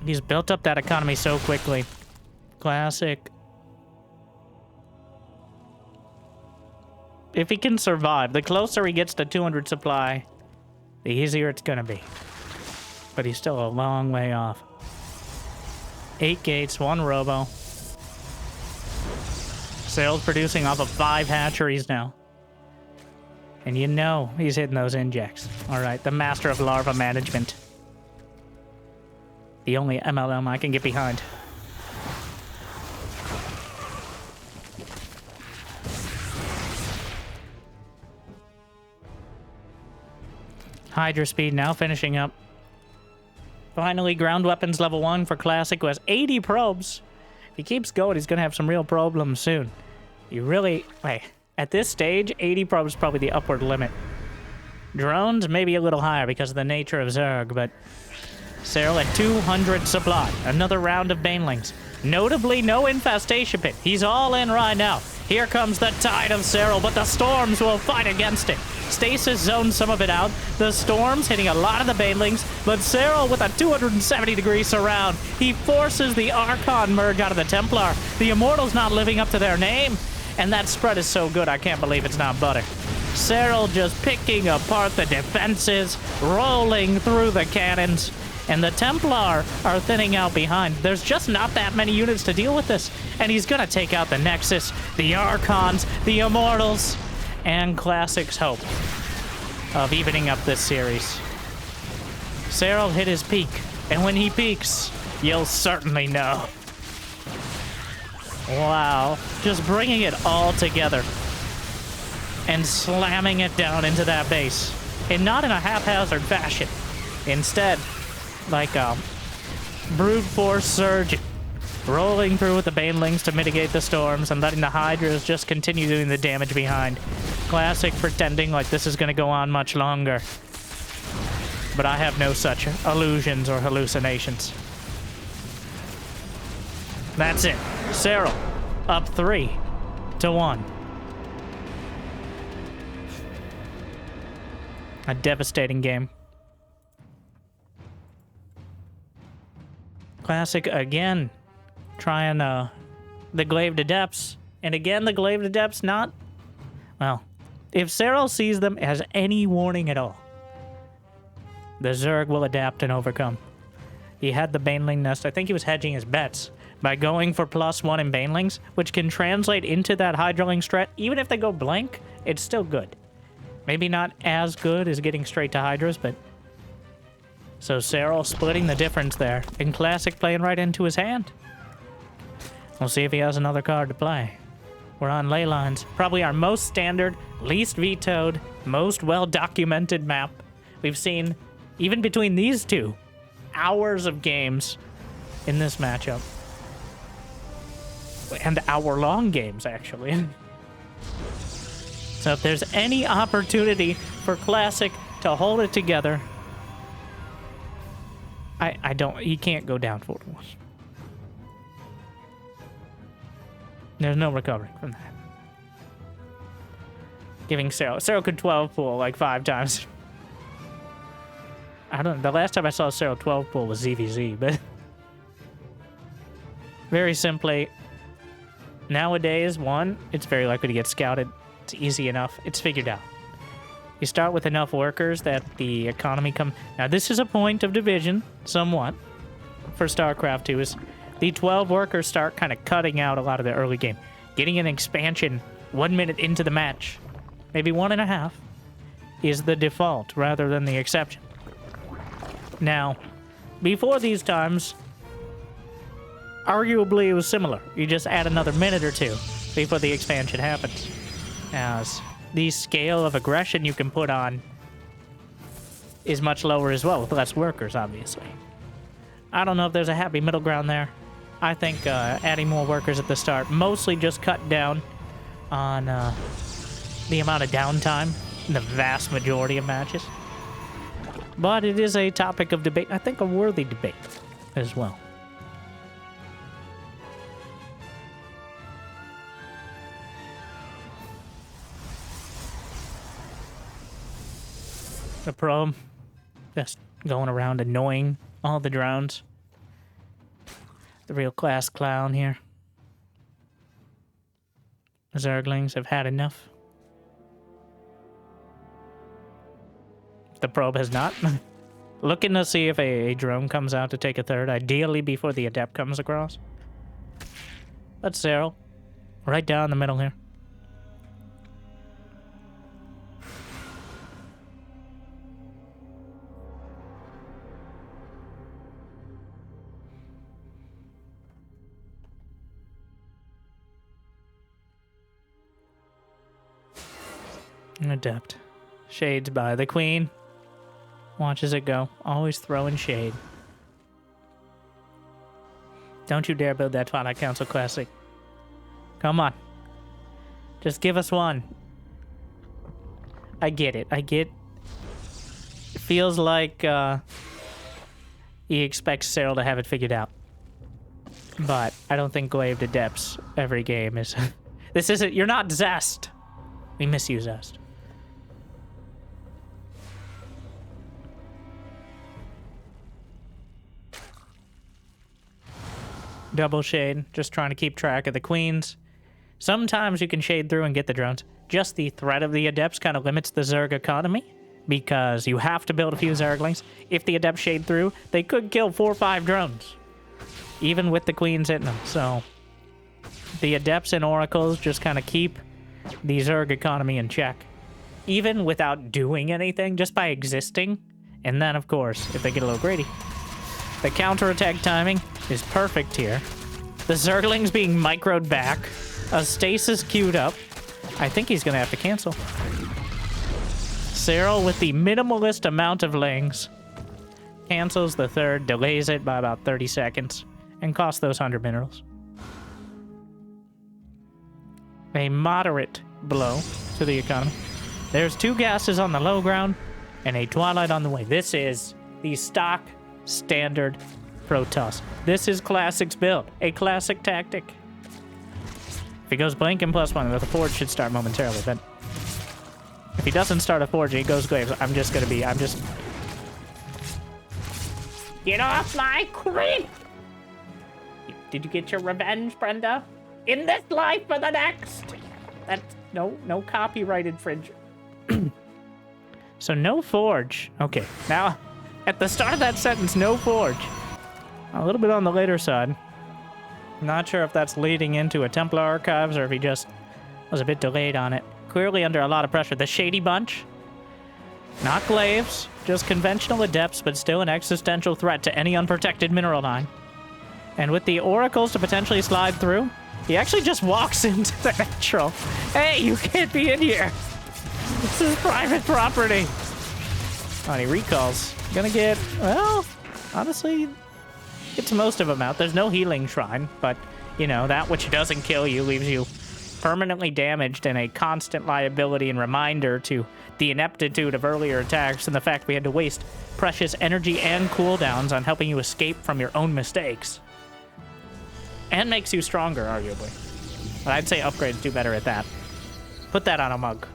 he's built up that economy so quickly. Classic. If he can survive, the closer he gets to 200 supply, the easier it's gonna be. But he's still a long way off. 8 gates, 1 robo. Serral's producing off of 5 hatcheries now. And you know he's hitting those injects. Alright, the master of larva management. The only MLM I can get behind. Hydra speed now finishing up. Finally, ground weapons level 1 for Classic, who has 80 probes. If he keeps going, he's going to have some real problems soon. You really... Wait, at this stage, 80 probes is probably the upward limit. Drones, maybe a little higher because of the nature of Zerg, but... Serral at 200 supply. Another round of Banelings. Notably, no infestation pit. He's all in right now. Here comes the tide of Serral, but the storms will fight against it. Stasis zones some of it out. The storms hitting a lot of the Banelings, but Serral with a 270-degree surround. He forces the Archon merge out of the Templar. The Immortals not living up to their name. And that spread is so good, I can't believe it's not butter. Serral just picking apart the defenses, rolling through the cannons. And the Templar are thinning out behind. There's just not that many units to deal with this. And he's gonna take out the Nexus, the Archons, the Immortals, and Classic's hope of evening up this series. Serral hit his peak, and when he peaks, you'll certainly know. Wow, just bringing it all together and slamming it down into that base. And not in a haphazard fashion. Instead, like a brute force surge, rolling through with the Banelings to mitigate the storms and letting the Hydras just continue doing the damage behind. Classic pretending like this is going to go on much longer. But I have no such illusions or hallucinations. That's it. Serral up 3-1. A devastating game. Classic again. Trying the Glaive Adepts. And again, the Glaive Adepts not... Well, if Serral sees them as any warning at all, the Zerg will adapt and overcome. He had the Baneling Nest. I think he was hedging his bets by going for +1 in Banelings, which can translate into that Hydraling strat. Even if they go blank, it's still good. Maybe not as good as getting straight to Hydras, but... So Serral splitting the difference there, and Classic playing right into his hand. We'll see if he has another card to play. We're on ley lines. Probably our most standard, least vetoed, most well-documented map. We've seen, even between these two, hours of games in this matchup. And hour-long games, actually. So if there's any opportunity for Classic to hold it together, I don't... He can't go down 4-1. There's no recovering from that. Giving Serral could 12 pull like 5 times. I don't know. The last time I saw Serral 12 pull was ZVZ, but... Very simply, nowadays, one, it's very likely to get scouted. It's easy enough. It's figured out. You start with enough workers that the economy come... Now, this is a point of division, somewhat, for StarCraft 2, is the 12 workers start kind of cutting out a lot of the early game. Getting an expansion 1 minute into the match, maybe 1.5, is the default rather than the exception. Now, before these times, arguably it was similar. You just add another minute or two before the expansion happens. As the scale of aggression you can put on is much lower as well, with less workers, obviously. I don't know if there's a happy middle ground there. I think adding more workers at the start mostly just cut down on the amount of downtime in the vast majority of matches. But it is a topic of debate, I think a worthy debate as well. The probe just going around annoying all the drones. The real class clown here. The Zerglings have had enough. The probe has not. Looking to see if a drone comes out to take a third, ideally before the Adept comes across. That's Serral. Right down the middle here. An Adept. Shades by the Queen. Watches it go. Always throwing shade. Don't you dare build that Twilight Council Classic. Come on. Just give us one. I get it. I get... It feels like he expects Serral to have it figured out. But I don't think Glaive Adepts every game is... This isn't... You're not Zest. We miss you, Zest. Double shade, just trying to keep track of the queens. Sometimes you can shade through and get the drones. Just the threat of the Adepts kind of limits the Zerg economy, because you have to build a few Zerglings. If the Adepts shade through, they could kill 4 or 5 drones, even with the queens hitting them. So the Adepts and Oracles just kind of keep the Zerg economy in check, even without doing anything, just by existing. And then, of course, if they get a little greedy, the counterattack timing is perfect here. The Zerglings being microed back. A stasis queued up. I think he's going to have to cancel. Serral with the minimalist amount of lings. Cancels the third, delays it by about 30 seconds, and costs those 100 minerals. A moderate blow to the economy. There's 2 gases on the low ground, and a Twilight on the way. This is the stock standard Protoss. This is Classic's build. A classic tactic. If he goes blank and +1, the Forge should start momentarily, but If he doesn't start a forge and he goes Glaives, I'm just... Get off my creep! Did you get your revenge, Brenda? In this life or the next? That's no copyright infringement. So no forge. Okay, now at the start of that sentence, no forge. A little bit on the later side. Not sure if that's leading into a Templar Archives or if he just was a bit delayed on it. Clearly under a lot of pressure. The Shady Bunch. Not Glaives, just conventional Adepts, but still an existential threat to any unprotected mineral line. And with the Oracles to potentially slide through, he actually just walks into the natural. Hey, you can't be in here. This is private property. Oh, and he recalls. Gonna get, well, honestly, gets most of them out. There's no healing shrine, but, you know, that which doesn't kill you leaves you permanently damaged and a constant liability and reminder to the ineptitude of earlier attacks and the fact we had to waste precious energy and cooldowns on helping you escape from your own mistakes. And makes you stronger, arguably. But I'd say upgrades do better at that. Put that on a mug.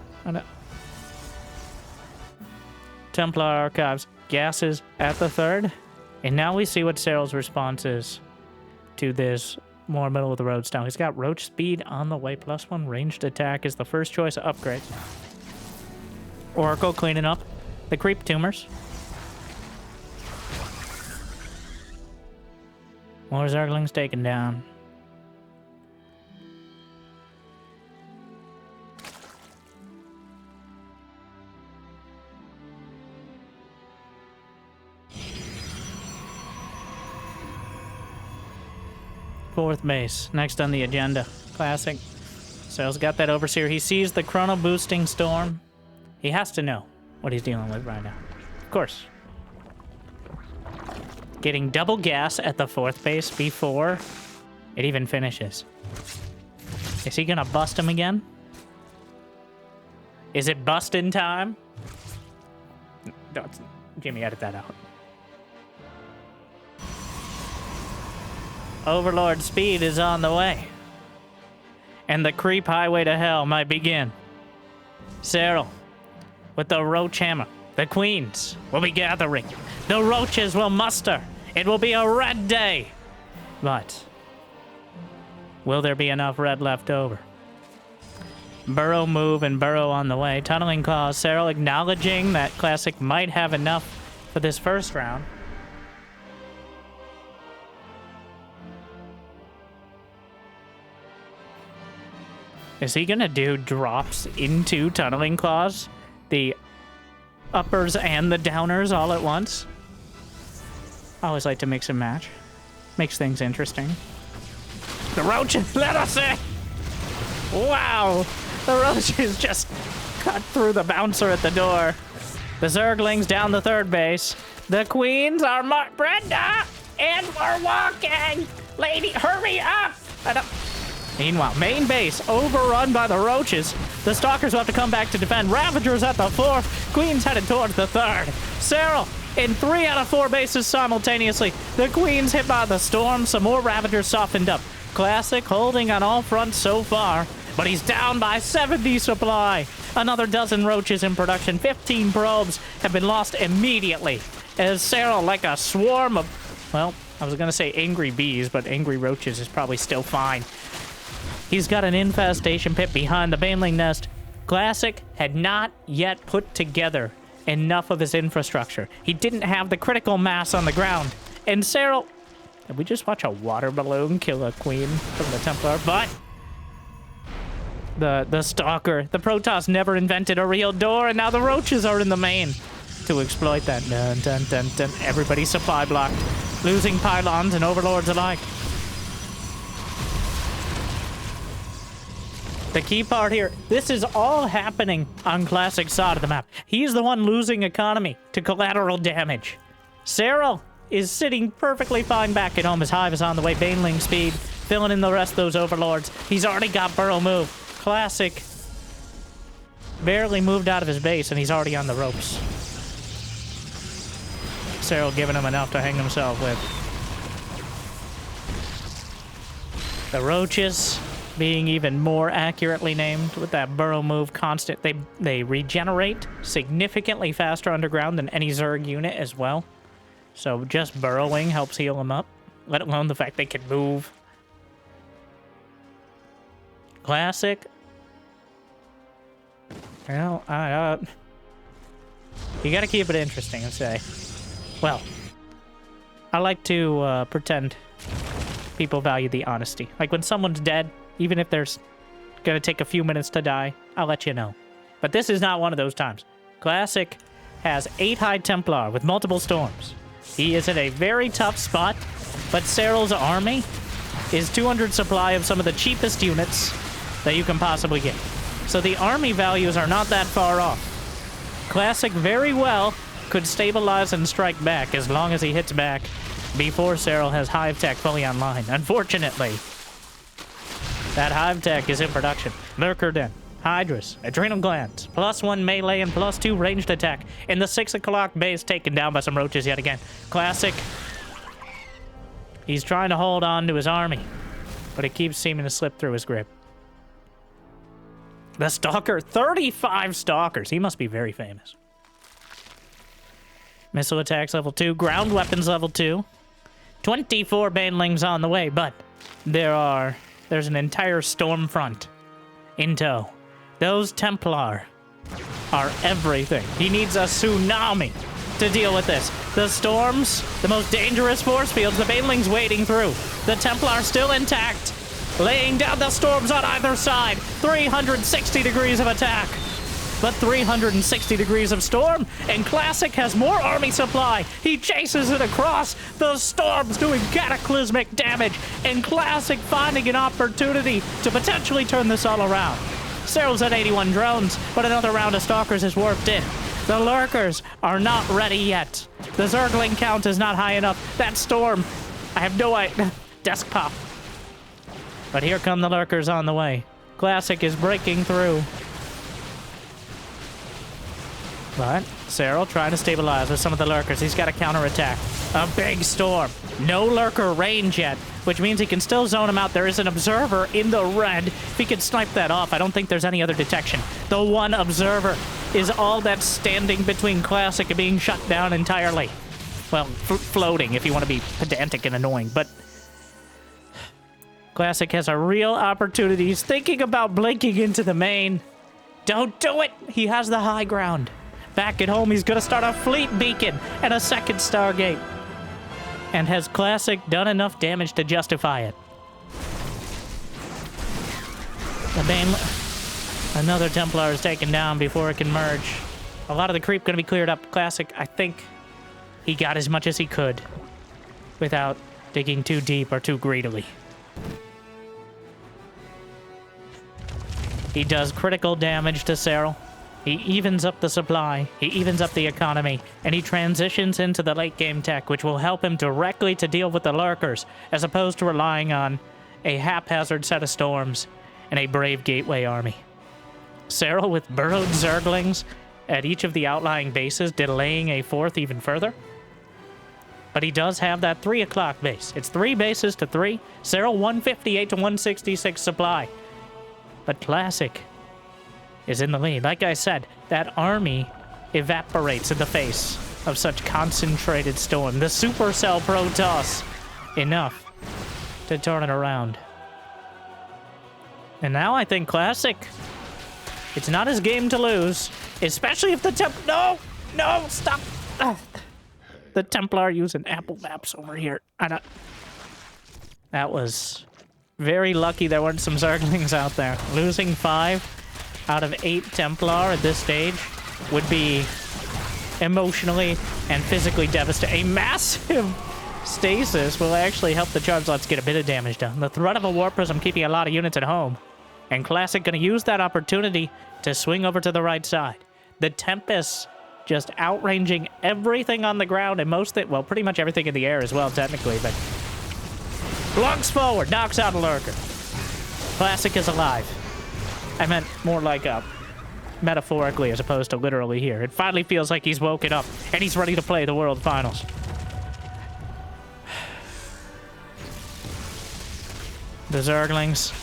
Templar Archives. Gases at the third. And now we see what Serral's response is to this more middle-of-the-road style. He's got Roach Speed on the way. +1 ranged attack is the first choice of upgrade. Oracle cleaning up the creep tumors. More Zerglings taken down. Fourth base, next on the agenda. Classic. Serral's got that Overseer. He sees the chrono boosting storm. He has to know what he's dealing with right now. Of course. Getting double gas at the fourth base before it even finishes. Is he gonna bust him again? Is it busting time? Don't, Jimmy, edit that out. Overlord Speed is on the way. And the creep highway to hell might begin. Serral, with the Roach Hammer, the Queens will be gathering. The Roaches will muster. It will be a red day. But will there be enough red left over? Burrow move and Burrow on the way. Tunneling Claws. Serral acknowledging that Classic might have enough for this first round. Is he gonna do drops into Tunneling Claws? The uppers and the downers all at once? I always like to mix and match. Makes things interesting. The Roaches, let us in! Wow! The Roaches just cut through the bouncer at the door. The Zerglings down the third base. The Queens are Brenda! And we're walking! Lady, hurry up! Meanwhile, main base overrun by the Roaches. The Stalkers will have to come back to defend. Ravagers at the fourth. Queens headed towards the third. Serral in 3 out of 4 bases simultaneously. The Queens hit by the storm. Some more Ravagers softened up. Classic holding on all fronts so far, but he's down by 70 supply. Another dozen Roaches in production. 15 probes have been lost immediately. As Serral, like a swarm of, well, I was going to say angry bees, but angry Roaches is probably still fine. He's got an infestation pit behind the Baneling nest. Classic had not yet put together enough of his infrastructure. He didn't have the critical mass on the ground. And Serral... Did we just watch a water balloon kill a queen from the Templar? But... The Stalker, the Protoss never invented a real door, and now the Roaches are in the main to exploit that. Dun, dun, dun, dun. Everybody supply blocked. Losing pylons and overlords alike. The key part here, this is all happening on Classic's side of the map. He's the one losing economy to collateral damage. Serral is sitting perfectly fine back at home. His hive is on the way. Baneling Speed, filling in the rest of those overlords. He's already got Burrow move. Classic barely moved out of his base and he's already on the ropes. Serral giving him enough to hang himself with. The Roaches being even more accurately named with that burrow move. Constant. They regenerate significantly faster underground than any Zerg unit as well. So just burrowing helps heal them up, let alone the fact they can move. Classic. Well, you gotta keep it interesting and say, well, I like to pretend people value the honesty. Like when someone's dead, even if there's gonna take a few minutes to die, I'll let you know. But this is not one of those times. Classic has 8 High Templar with multiple storms. He is in a very tough spot, but Serral's army is 200 supply of some of the cheapest units that you can possibly get. So the army values are not that far off. Classic very well could stabilize and strike back as long as he hits back before Serral has Hive Tech fully online. Unfortunately, that Hive Tech is in production. Lurker Den, Hydras, Adrenal Glands, +1 melee and +2 ranged attack. In the 6 o'clock base, taken down by some roaches yet again. Classic. He's trying to hold on to his army, but it keeps seeming to slip through his grip. The Stalker, 35 Stalkers. He must be very famous. Missile attacks level 2, ground weapons level 2. 24 banelings on the way, but there's an entire storm front in tow. Those Templar are everything. He needs a tsunami to deal with this. The storms, the most dangerous force fields, the banelings wading through. The Templar still intact, laying down the storms on either side. 360 degrees of attack, but 360 degrees of storm, and Classic has more army supply. He chases it across. The storms doing cataclysmic damage, and Classic finding an opportunity to potentially turn this all around. Serral's at 81 drones, but another round of Stalkers is warped in. The Lurkers are not ready yet. The Zergling count is not high enough. That storm, I have no idea. Desk pop. But here come the Lurkers on the way. Classic is breaking through. But Serral trying to stabilize with some of the Lurkers. He's got a counterattack. A big storm. No Lurker range yet, which means he can still zone him out. There is an observer in the red. If he could snipe that off, I don't think there's any other detection. The one observer is all that's standing between Classic and being shut down entirely. Well, floating if you want to be pedantic and annoying, but Classic has a real opportunity. He's thinking about blinking into the main. Don't do it! He has the high ground. Back at home, he's going to start a fleet beacon and a second Stargate. And has Classic done enough damage to justify it? The Bane... Another Templar is taken down before it can merge. A lot of the creep going to be cleared up. Classic, I think he got as much as he could without digging too deep or too greedily. He does critical damage to Serral. He evens up the supply, he evens up the economy, and he transitions into the late game tech, which will help him directly to deal with the Lurkers, as opposed to relying on a haphazard set of storms and a brave gateway army. Serral with burrowed Zerglings at each of the outlying bases, delaying a fourth even further. But he does have that 3 o'clock base. It's 3 bases to 3. Serral 158 to 166 supply. But Classic is in the lead. Like I said, that army evaporates in the face of such concentrated storm. The Supercell Protoss, enough to turn it around. And now I think Classic, it's not his game to lose, especially if the No, stop. The Templar using Apple Maps over here. That was very lucky there weren't some Zerglings out there. Losing 5 out of 8 Templar at this stage would be emotionally and physically devastating. A massive stasis will actually help the Chargelots get a bit of damage done. The threat of a War Prism keeping a lot of units at home. And Classic going to use that opportunity to swing over to the right side. The Tempest just outranging everything on the ground and most of it, well, pretty much everything in the air as well, technically, but lunks forward, knocks out a Lurker. Classic is alive. I meant more like metaphorically as opposed to literally here. It finally feels like he's woken up and he's ready to play the World Finals. The Zerglings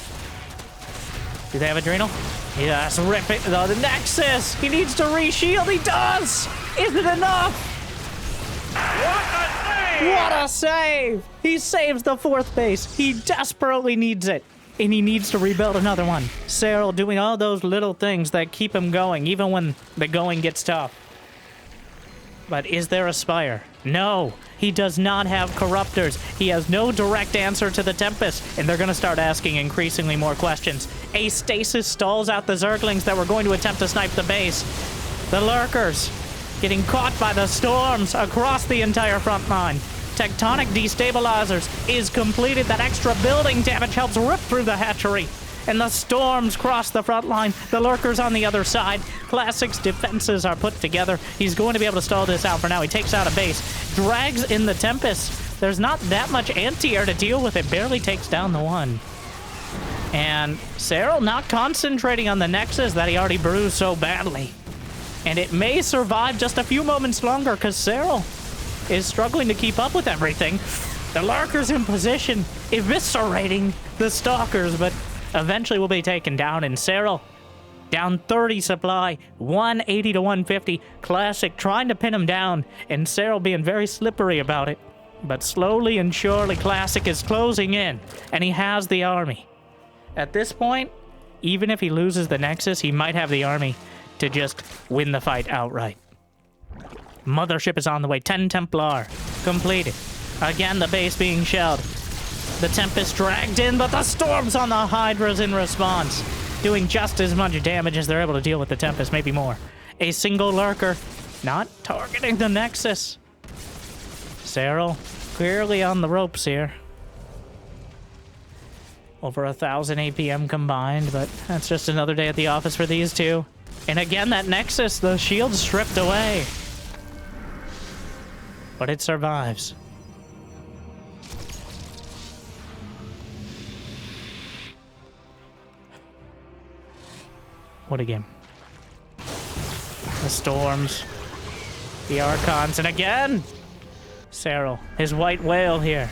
Do they have Adrenal? Yes, rip it. The Nexus! He needs to reshield. He does! Is it enough? What a save! What a save! He saves the 4th base. He desperately needs it. And he needs to rebuild another one. Serral doing all those little things that keep him going, even when the going gets tough. But is there a Spire? No. He does not have Corruptors. He has no direct answer to the Tempest. And they're going to start asking increasingly more questions. A Stasis stalls out the Zerglings that were going to attempt to snipe the base. The Lurkers getting caught by the storms across the entire front line. Tectonic Destabilizers is completed. That extra building damage helps rip through the hatchery. And the storms cross the front line. The Lurkers on the other side. Classic's defenses are put together. He's going to be able to stall this out for now. He takes out a base. Drags in the Tempest. There's not that much anti-air to deal with. It barely takes down the one. And Serral not concentrating on the Nexus that he already bruised so badly. And it may survive just a few moments longer because Serral is struggling to keep up with everything. The Lurkers in position, eviscerating the Stalkers, but eventually will be taken down. And Serral down 30 supply, 180 to 150. Classic trying to pin him down, and Serral being very slippery about it. But slowly and surely, Classic is closing in, and he has the army. At this point, even if he loses the Nexus, he might have the army to just win the fight outright. Mothership is on the way. 10 Templar completed. Again, the base being shelled. The Tempest dragged in, but the storms on the Hydras in response, doing just as much damage as they're able to deal with the Tempest, maybe more. A single Lurker not targeting the Nexus. Serral clearly on the ropes here. Over 1,000 APM combined, but that's just another day at the office for these two. And again, that Nexus, the shield's stripped away. But it survives. What a game. The storms. The Archons. And again! Serral, his white whale here.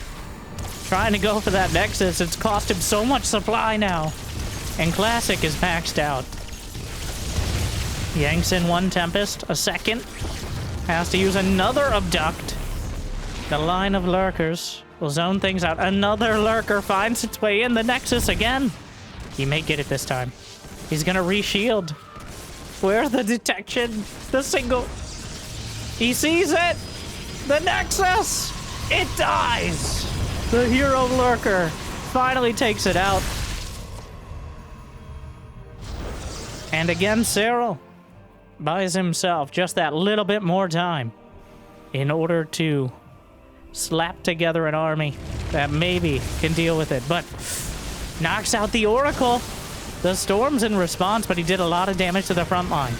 Trying to go for that Nexus. It's cost him so much supply now. And Classic is maxed out. Yanks in one Tempest. A second. Has to use another Abduct. The line of Lurkers will zone things out. Another Lurker finds its way in the Nexus again. He may get it this time. He's gonna reshield. Where's the detection? The single. He sees it! The Nexus! It dies! The hero Lurker finally takes it out. And again, Serral buys himself just that little bit more time in order to slap together an army that maybe can deal with it. But knocks out the Oracle. The storm's in response, but he did a lot of damage to the front line.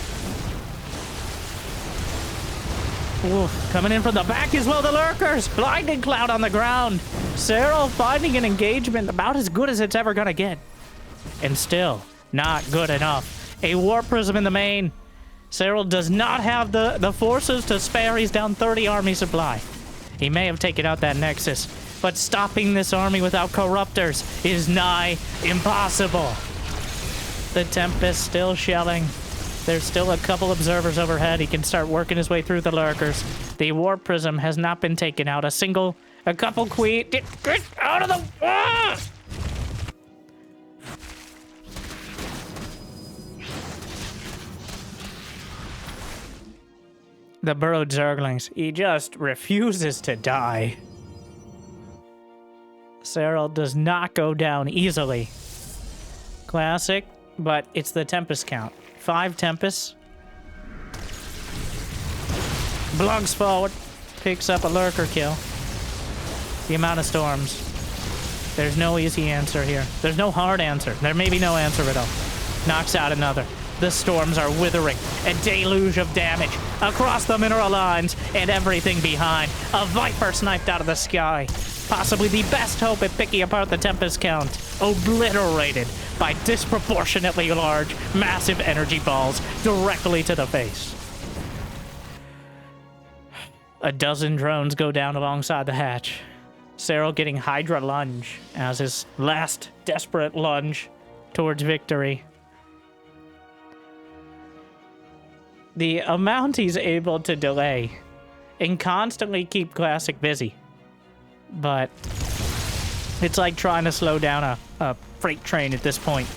Oof, coming in from the back as well, the Lurkers. Blinding Cloud on the ground. Serral finding an engagement about as good as it's ever gonna get. And still, not good enough. A Warp Prism in the main. Serral does not have the forces to spare. He's down 30 army supply. He may have taken out that Nexus, but stopping this army without Corruptors is nigh impossible. The Tempest still shelling. There's still a couple observers overhead. He can start working his way through the Lurkers. The Warp Prism has not been taken out. A couple Queen. Get out of the... Ah! The burrowed Zerglings. He just refuses to die. Serral does not go down easily. Classic, but it's the Tempest count. 5 Tempests. Blugs forward. Picks up a Lurker kill. The amount of storms. There's no easy answer here. There's no hard answer. There may be no answer at all. Knocks out another. The storms are withering. A deluge of damage across the mineral lines and everything behind. A Viper sniped out of the sky. Possibly the best hope at picking apart the Tempest count. Obliterated by disproportionately large, massive energy balls directly to the face. A dozen drones go down alongside the hatch. Serral getting Hydra lunge as his last desperate lunge towards victory. The amount he's able to delay and constantly keep Classic busy. But it's like trying to slow down a freight train at this point.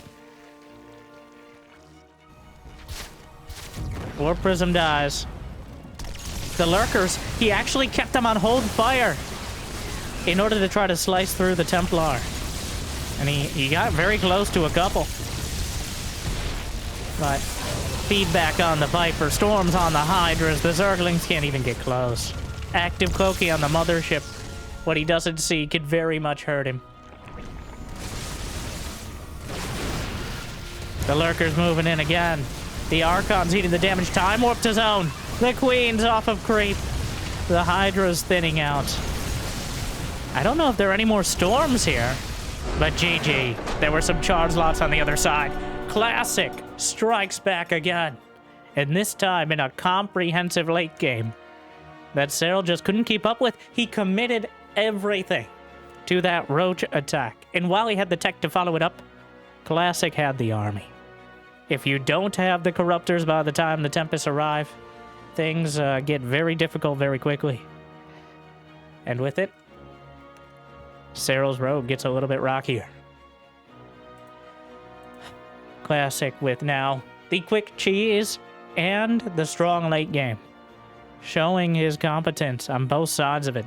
War Prism dies. The Lurkers, he actually kept them on hold fire in order to try to slice through the Templar. And he got very close to a couple. But feedback on the Viper, storms on the Hydras, the Zerglings can't even get close. Active Cloaky on the Mothership. What he doesn't see could very much hurt him. The Lurker's moving in again. The Archon's eating the damage. Time Warp to zone. The Queen's off of creep. The Hydra's thinning out. I don't know if there are any more storms here, but GG. There were some charge lots on the other side. Classic strikes back again. And this time in a comprehensive late game that Serral just couldn't keep up with. He committed everything to that Roach attack. And while he had the tech to follow it up, Classic had the army. If you don't have the Corruptors by the time the Tempests arrive, things get very difficult very quickly. And with it, Serral's road gets a little bit rockier. Classic with now the quick cheese and the strong late game, showing his competence on both sides of it.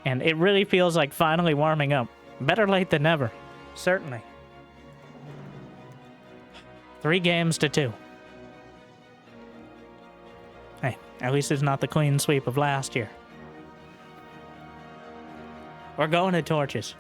And it really feels like finally warming up. Better late than never, certainly. 3 games to 2. Hey, at least it's not the clean sweep of last year. We're going to torches.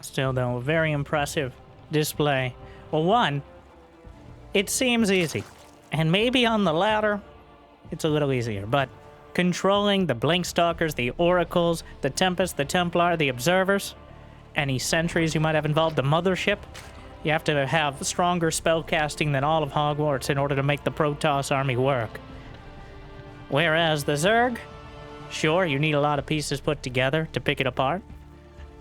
Still, though, a very impressive display. Well, one, it seems easy. And maybe on the ladder, it's a little easier. But controlling the Blinkstalkers, the Oracles, the Tempest, the Templar, the Observers, any sentries you might have involved, the Mothership, you have to have stronger spellcasting than all of Hogwarts in order to make the Protoss army work. Whereas the Zerg, sure, you need a lot of pieces put together to pick it apart.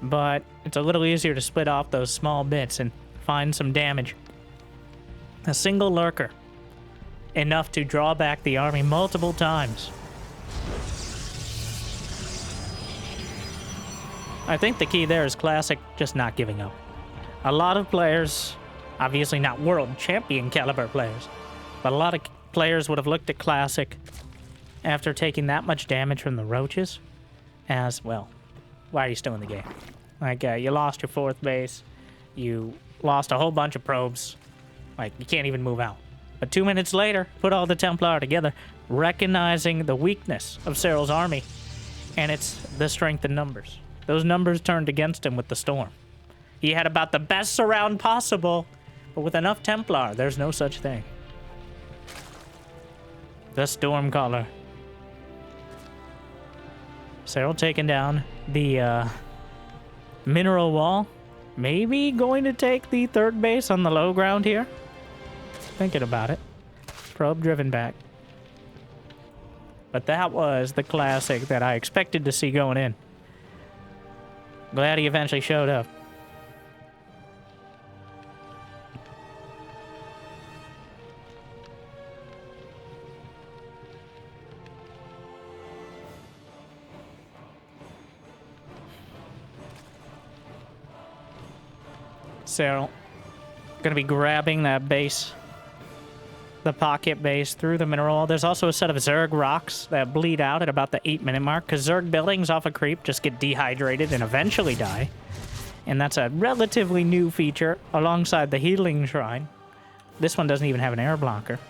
But it's a little easier to split off those small bits and find some damage. A single lurker, enough to draw back the army multiple times. I think the key there is Classic just not giving up. A lot of players, obviously not world champion caliber players, but a lot of players would have looked at Classic after taking that much damage from the Roaches as, well, why are you still in the game? Like, you lost your 4th base. You lost a whole bunch of probes. Like, you can't even move out. But 2 minutes later, put all the Templar together, recognizing the weakness of Serral's army. And it's the strength in numbers. Those numbers turned against him with the Storm. He had about the best surround possible, but with enough Templar, there's no such thing. The Stormcaller. Serral taking down the mineral wall. Maybe going to take the 3rd base on the low ground here. Thinking about it. Probe driven back. But that was the Classic that I expected to see going in. Glad he eventually showed up. Serral gonna be grabbing that base, the pocket base, through the mineral wall. There's also a set of Zerg rocks that bleed out at about the 8-minute mark, because Zerg buildings off a creep just get dehydrated and eventually die. And that's a relatively new feature alongside the healing shrine. This one doesn't even have an air blocker.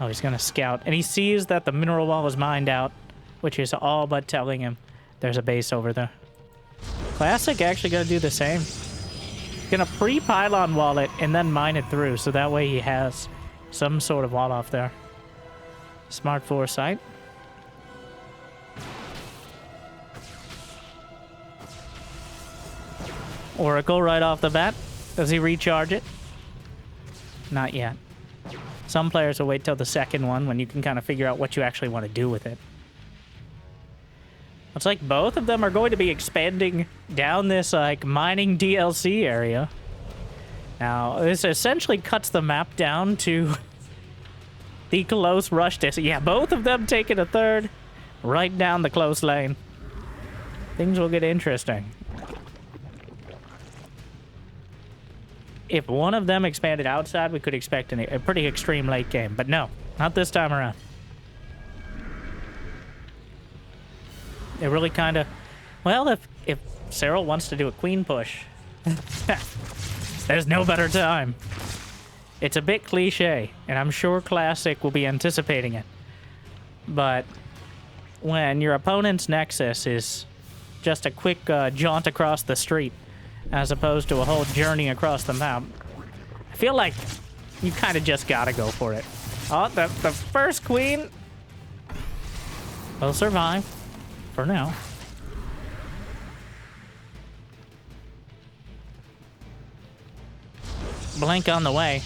Oh, he's gonna scout. And he sees that the mineral wall is mined out, which is all but telling him there's a base over there. Classic actually gonna do the same. gonna pre-pylon wall it and then mine it through, so that way he has some sort of wall off there. Smart foresight. Oracle right off the bat. Does he recharge it? Not yet. Some players will wait till the second one when you can kind of figure out what you actually want to do with it. Looks like both of them are going to be expanding down this, like, mining DLC area. Now, this essentially cuts the map down to the close rush distance. Yeah, both of them taking a third right down the close lane. Things will get interesting. If one of them expanded outside, we could expect a pretty extreme late game. But no, not this time around. It really kind of... Well, if Serral wants to do a queen push, there's no better time. It's a bit cliche, and I'm sure Classic will be anticipating it. But when your opponent's nexus is just a quick jaunt across the street, as opposed to a whole journey across the map, I feel like you kind of just gotta go for it. Oh, the first queen will survive. For now. Blink on the way.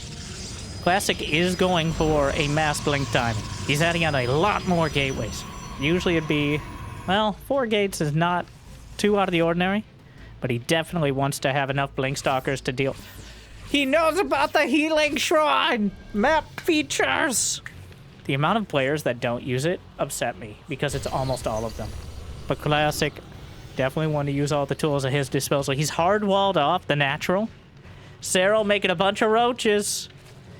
Classic is going for a mass blink timing. He's adding on a lot more gateways. Usually it'd be, well, 4 gates is not too out of the ordinary, but he definitely wants to have enough blink stalkers to deal. He knows about the healing shrine! Map features! The amount of players that don't use it upset me, because it's almost all of them. But Classic definitely want to use all the tools at his disposal. He's hard-walled off the natural. Serral making a bunch of roaches.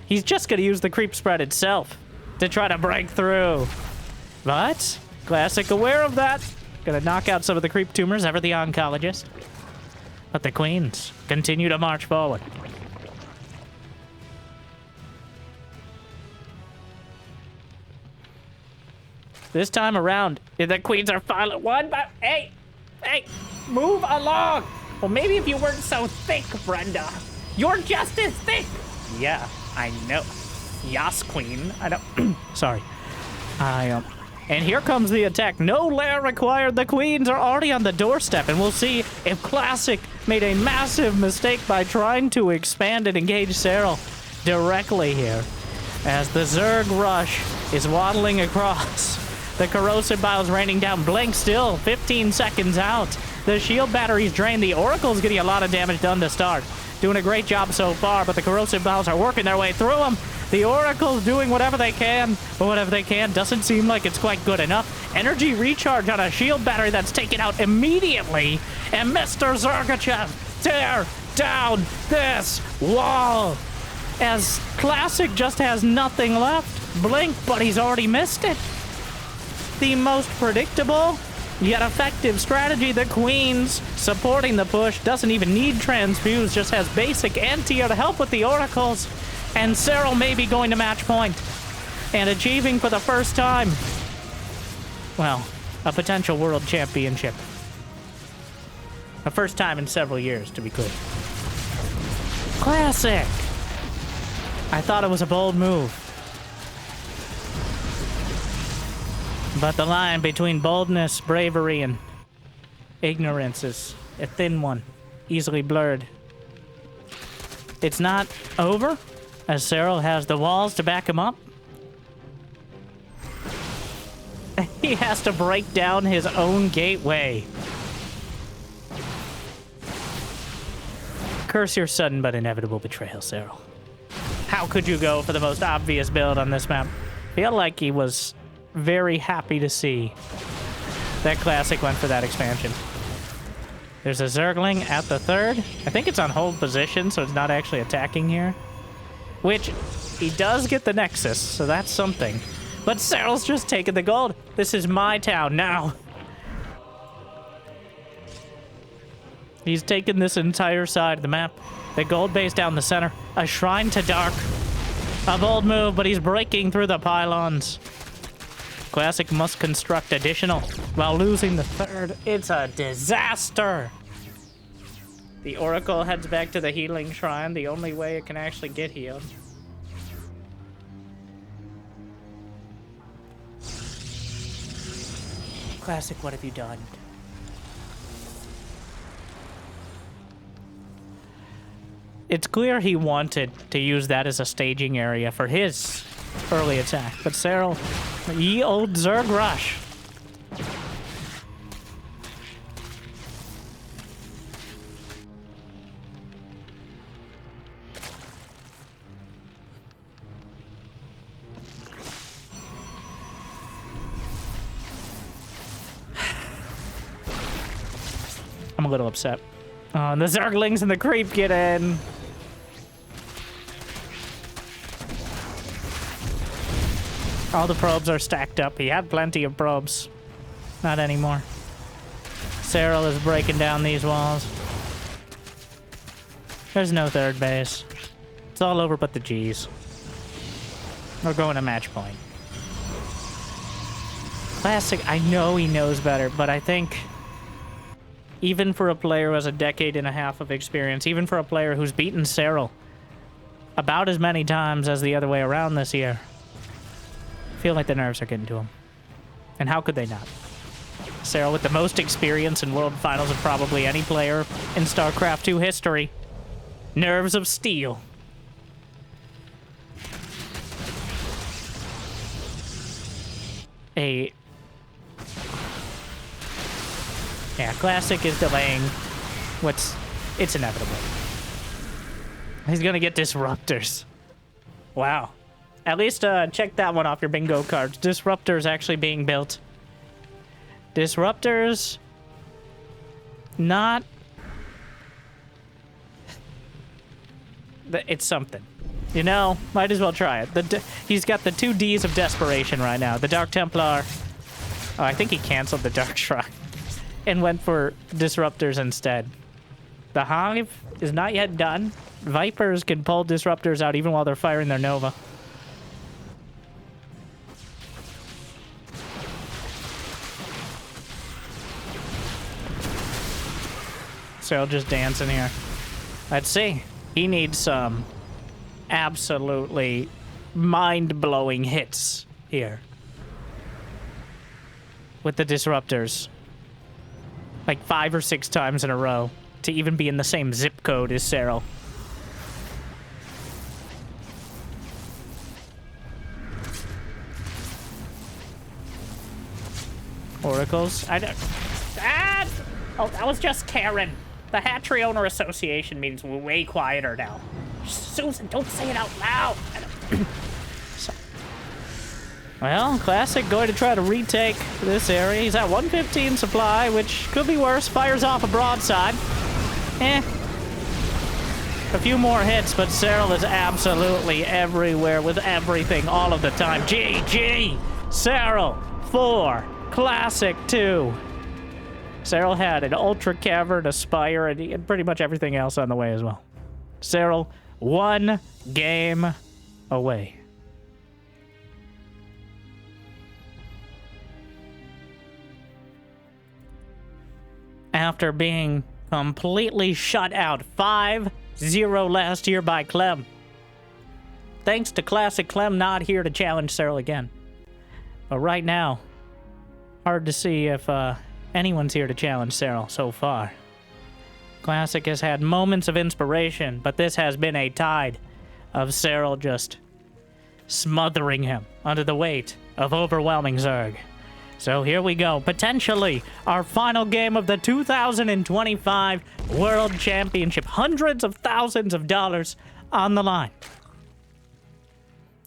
He's just going to use the creep spread itself to try to break through. But Classic aware of that. Going to knock out some of the creep tumors, ever the oncologist. But the queens continue to march forward. This time around, the queens are finally one, but hey, move along. Well, maybe if you weren't so thick, Brenda. You're just as thick. Yeah, I know. Yas, queen. I don't. Sorry. And here comes the attack. No lair required. The queens are already on the doorstep, and we'll see if Classic made a massive mistake by trying to expand and engage Serral directly here, as the Zerg rush is waddling across. The corrosive biles raining down. Blink still 15 seconds out. The shield battery's drained. The Oracle's getting a lot of damage done to start. Doing a great job so far, but the corrosive biles are working their way through them. The Oracle's doing whatever they can, but whatever they can doesn't seem like it's quite good enough. Energy recharge on a shield battery that's taken out immediately. And Mr. Zergachev tear down this wall. As Classic just has nothing left. Blink, but he's already missed it. The most predictable yet effective strategy. The queens supporting the push, doesn't even need transfuse, just has basic anti-air to help with the oracles. And Serral may be going to match point and achieving for the first time, well, a potential world championship. The first time in several years, to be clear. Classic! I thought it was a bold move. But the line between boldness, bravery, and ignorance is a thin one, easily blurred. It's not over, as Serral has the walls to back him up. He has to break down his own gateway. Curse your sudden but inevitable betrayal, Serral. How could you go for the most obvious build on this map? Feel like he was very happy to see that Classic went for that expansion. There's a Zergling at the third. I think it's on hold position, so it's not actually attacking here. Which, he does get the Nexus, so that's something. But Serral's just taking the gold. This is my town now. He's taken this entire side of the map. The gold base down the center. A shrine to dark. A bold move, but he's breaking through the pylons. Classic must construct additional while losing the third. It's a disaster. The Oracle heads back to the healing shrine, the only way it can actually get healed. Classic, what have you done? It's clear he wanted to use that as a staging area for his early attack, but Serral, ye old Zerg rush. I'm a little upset. Oh, and the Zerglings and the creep get in. All the probes are stacked up. He had plenty of probes. Not anymore. Serral is breaking down these walls. There's no third base. It's all over but the G's. We're going to match point. Classic, I know he knows better, but I think even for a player who has a decade and a half of experience, even for a player who's beaten Serral about as many times as the other way around this year, I feel like the nerves are getting to him. And how could they not? Serral with the most experience in World Finals of probably any player in StarCraft 2 history. Nerves of steel. Yeah, Classic is delaying it's inevitable. He's gonna get disruptors. Wow. At least check that one off your bingo cards. Disruptors actually being built. Disruptors not it's something. You know, might as well try it. He's got the 2 Ds of desperation right now. The Dark Templar. Oh, I think he canceled the Dark Shrine and went for disruptors instead. The Hive is not yet done. Vipers can pull disruptors out even while they're firing their Nova. Serral just dancing here. Let's see. He needs some absolutely mind-blowing hits here with the disruptors. Like 5 or 6 times in a row to even be in the same zip code as Serral. Oracles? I don't... Ah! Oh, that was just Karen. The Hatchery Owner Association meeting's way quieter now. Susan, don't say it out loud. So. Well, Classic going to try to retake this area. He's at 115 supply, which could be worse. Fires off a broadside. A few more hits, but Serral is absolutely everywhere with everything all of the time. GG! Serral 4, Classic 2. Serral had an Ultra Cavern, a Spire, and pretty much everything else on the way as well. Serral 1 game away. After being completely shut out 5-0 last year by Clem. Thanks to Classic Clem not here to challenge Serral again. But right now, hard to see if anyone's here to challenge Serral so far. Classic has had moments of inspiration, but this has been a tide of Serral just smothering him under the weight of overwhelming Zerg. So here we go. Potentially our final game of the 2025 World Championship. Hundreds of thousands of dollars on the line.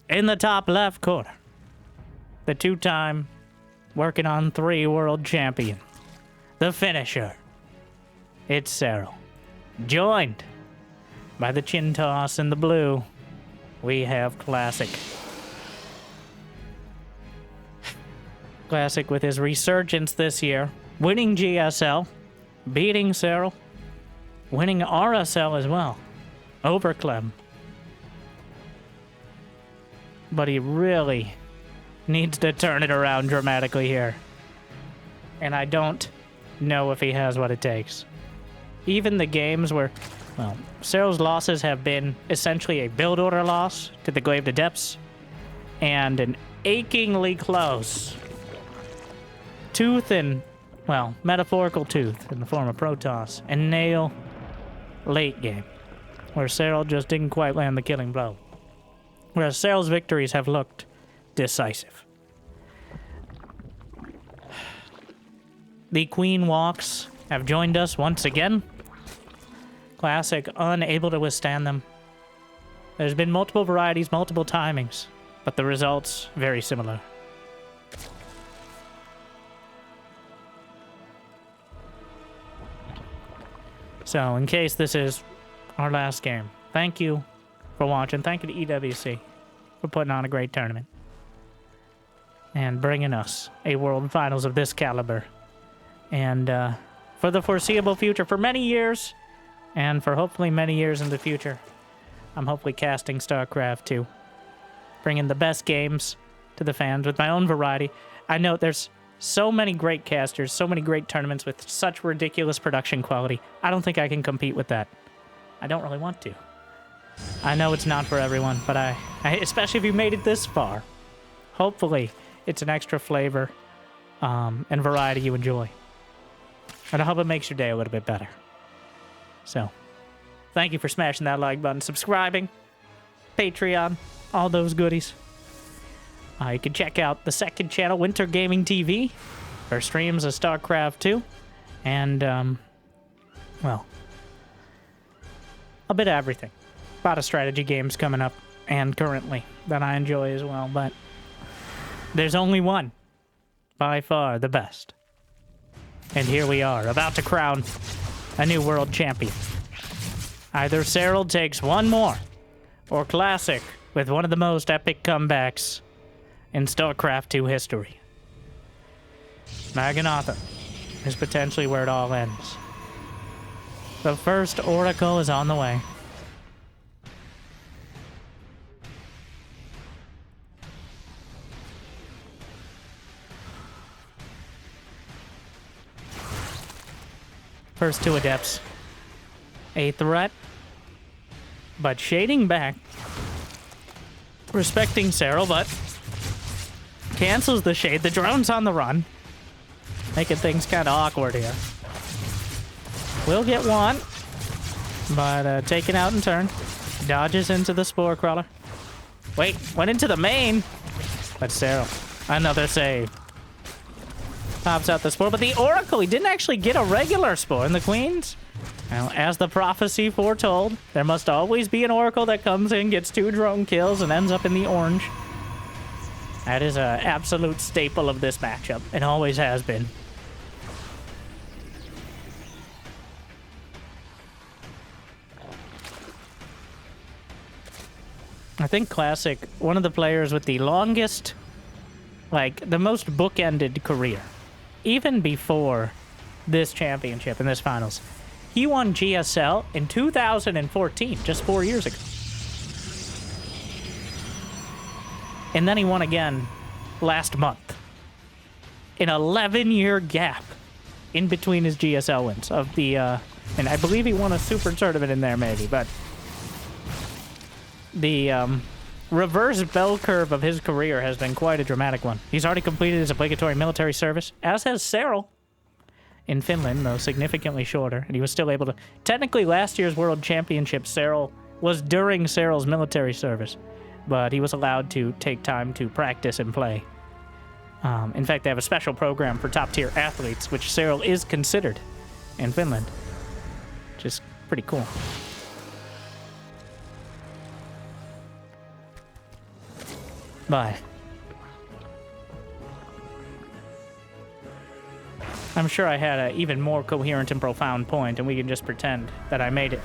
In the top left corner, the 2-time working on 3 world champion. The finisher. It's Serral. Joined by the chin toss in the blue, we have Classic. Classic with his resurgence this year, winning GSL, beating Serral, winning RSL as well, over Clem. But he really needs to turn it around dramatically here. And I don't know if he has what it takes. even the games where, well, Serral's losses have been essentially a build order loss to the Glaive to Depths and an achingly close tooth and, well, metaphorical tooth in the form of Protoss and nail late game, where Serral just didn't quite land the killing blow. Whereas Serral's victories have looked decisive. The Queen Walks have joined us once again. Classic, unable to withstand them. There's been multiple varieties, multiple timings, but the results very similar. So, in case this is our last game, thank you for watching. Thank you to EWC for putting on a great tournament and bringing us a World Finals of this caliber. And for the foreseeable future, for many years, and for hopefully many years in the future, I'm hopefully casting StarCraft 2, bringing the best games to the fans with my own variety. I know there's so many great casters, so many great tournaments with such ridiculous production quality. I don't think I can compete with that. I don't really want to. I know it's not for everyone, but I especially if you made it this far, hopefully it's an extra flavor and variety you enjoy. And I hope it makes your day a little bit better. So, thank you for smashing that like button, subscribing, Patreon, all those goodies. You can check out the second channel, Winter Gaming TV, for streams of StarCraft 2. And, well, a bit of everything. A lot of strategy games coming up, and currently, that I enjoy as well. But there's only one, by far the best. And here we are, about to crown a new world champion. Either Serral takes one more, or Classic with one of the most epic comebacks in StarCraft 2 history. Maganatha is potentially where it all ends. The first Oracle is on the way. First two Adepts. A threat, but shading back. Respecting Serral, but cancels the shade. The drone's on the run, making things kind of awkward here. Will get one, but taken out in turn. Dodges into the Spore Crawler. Wait, went into the main, but Serral, another save. Pops out the Spore, but the Oracle, he didn't actually get a regular Spore in the Queens. Now, as the prophecy foretold, there must always be an Oracle that comes in, gets 2 drone kills, and ends up in the orange. That is an absolute staple of this matchup, and always has been. I think Classic, one of the players with the longest, like, the most bookended career, even before this championship and this finals. He won GSL in 2014, just 4 years ago. And then he won again last month. An 11-year gap in between his GSL wins of the, and I believe he won a super tournament in there maybe, but the reverse bell curve of his career has been quite a dramatic one. He's already completed his obligatory military service, as has Serral. In Finland, though significantly shorter, and he was still able to... Technically, last year's World Championship, Serral was during Serral's military service, but he was allowed to take time to practice and play. In fact, they have a special program for top-tier athletes, which Serral is considered in Finland, which is pretty cool. Bye. I'm sure I had an even more coherent and profound point, and we can just pretend that I made it.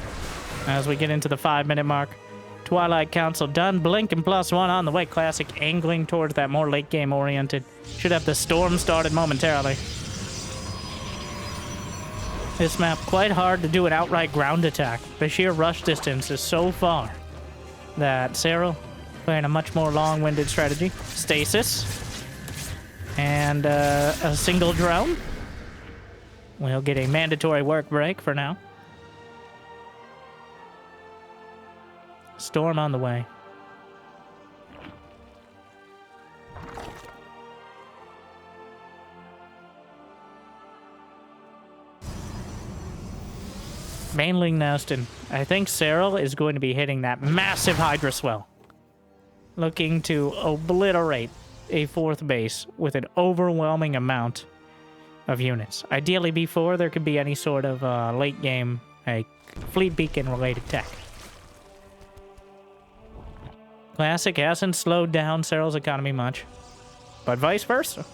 As we get into the 5-minute mark, Twilight Council done, Blink and +1 on the way. Classic angling towards that more late game oriented. Should have the storm started momentarily. This map, quite hard to do an outright ground attack. The sheer rush distance is so far that Serral playing a much more long-winded strategy. Stasis. And a single drone. We'll get a mandatory work break for now. Storm on the way. Baneling nest, and I think Serral is going to be hitting that massive Hydra swell. Looking to obliterate a 4th base with an overwhelming amount of units. Ideally before there could be any sort of late game fleet beacon related tech. Classic hasn't slowed down Serral's economy much, but vice versa.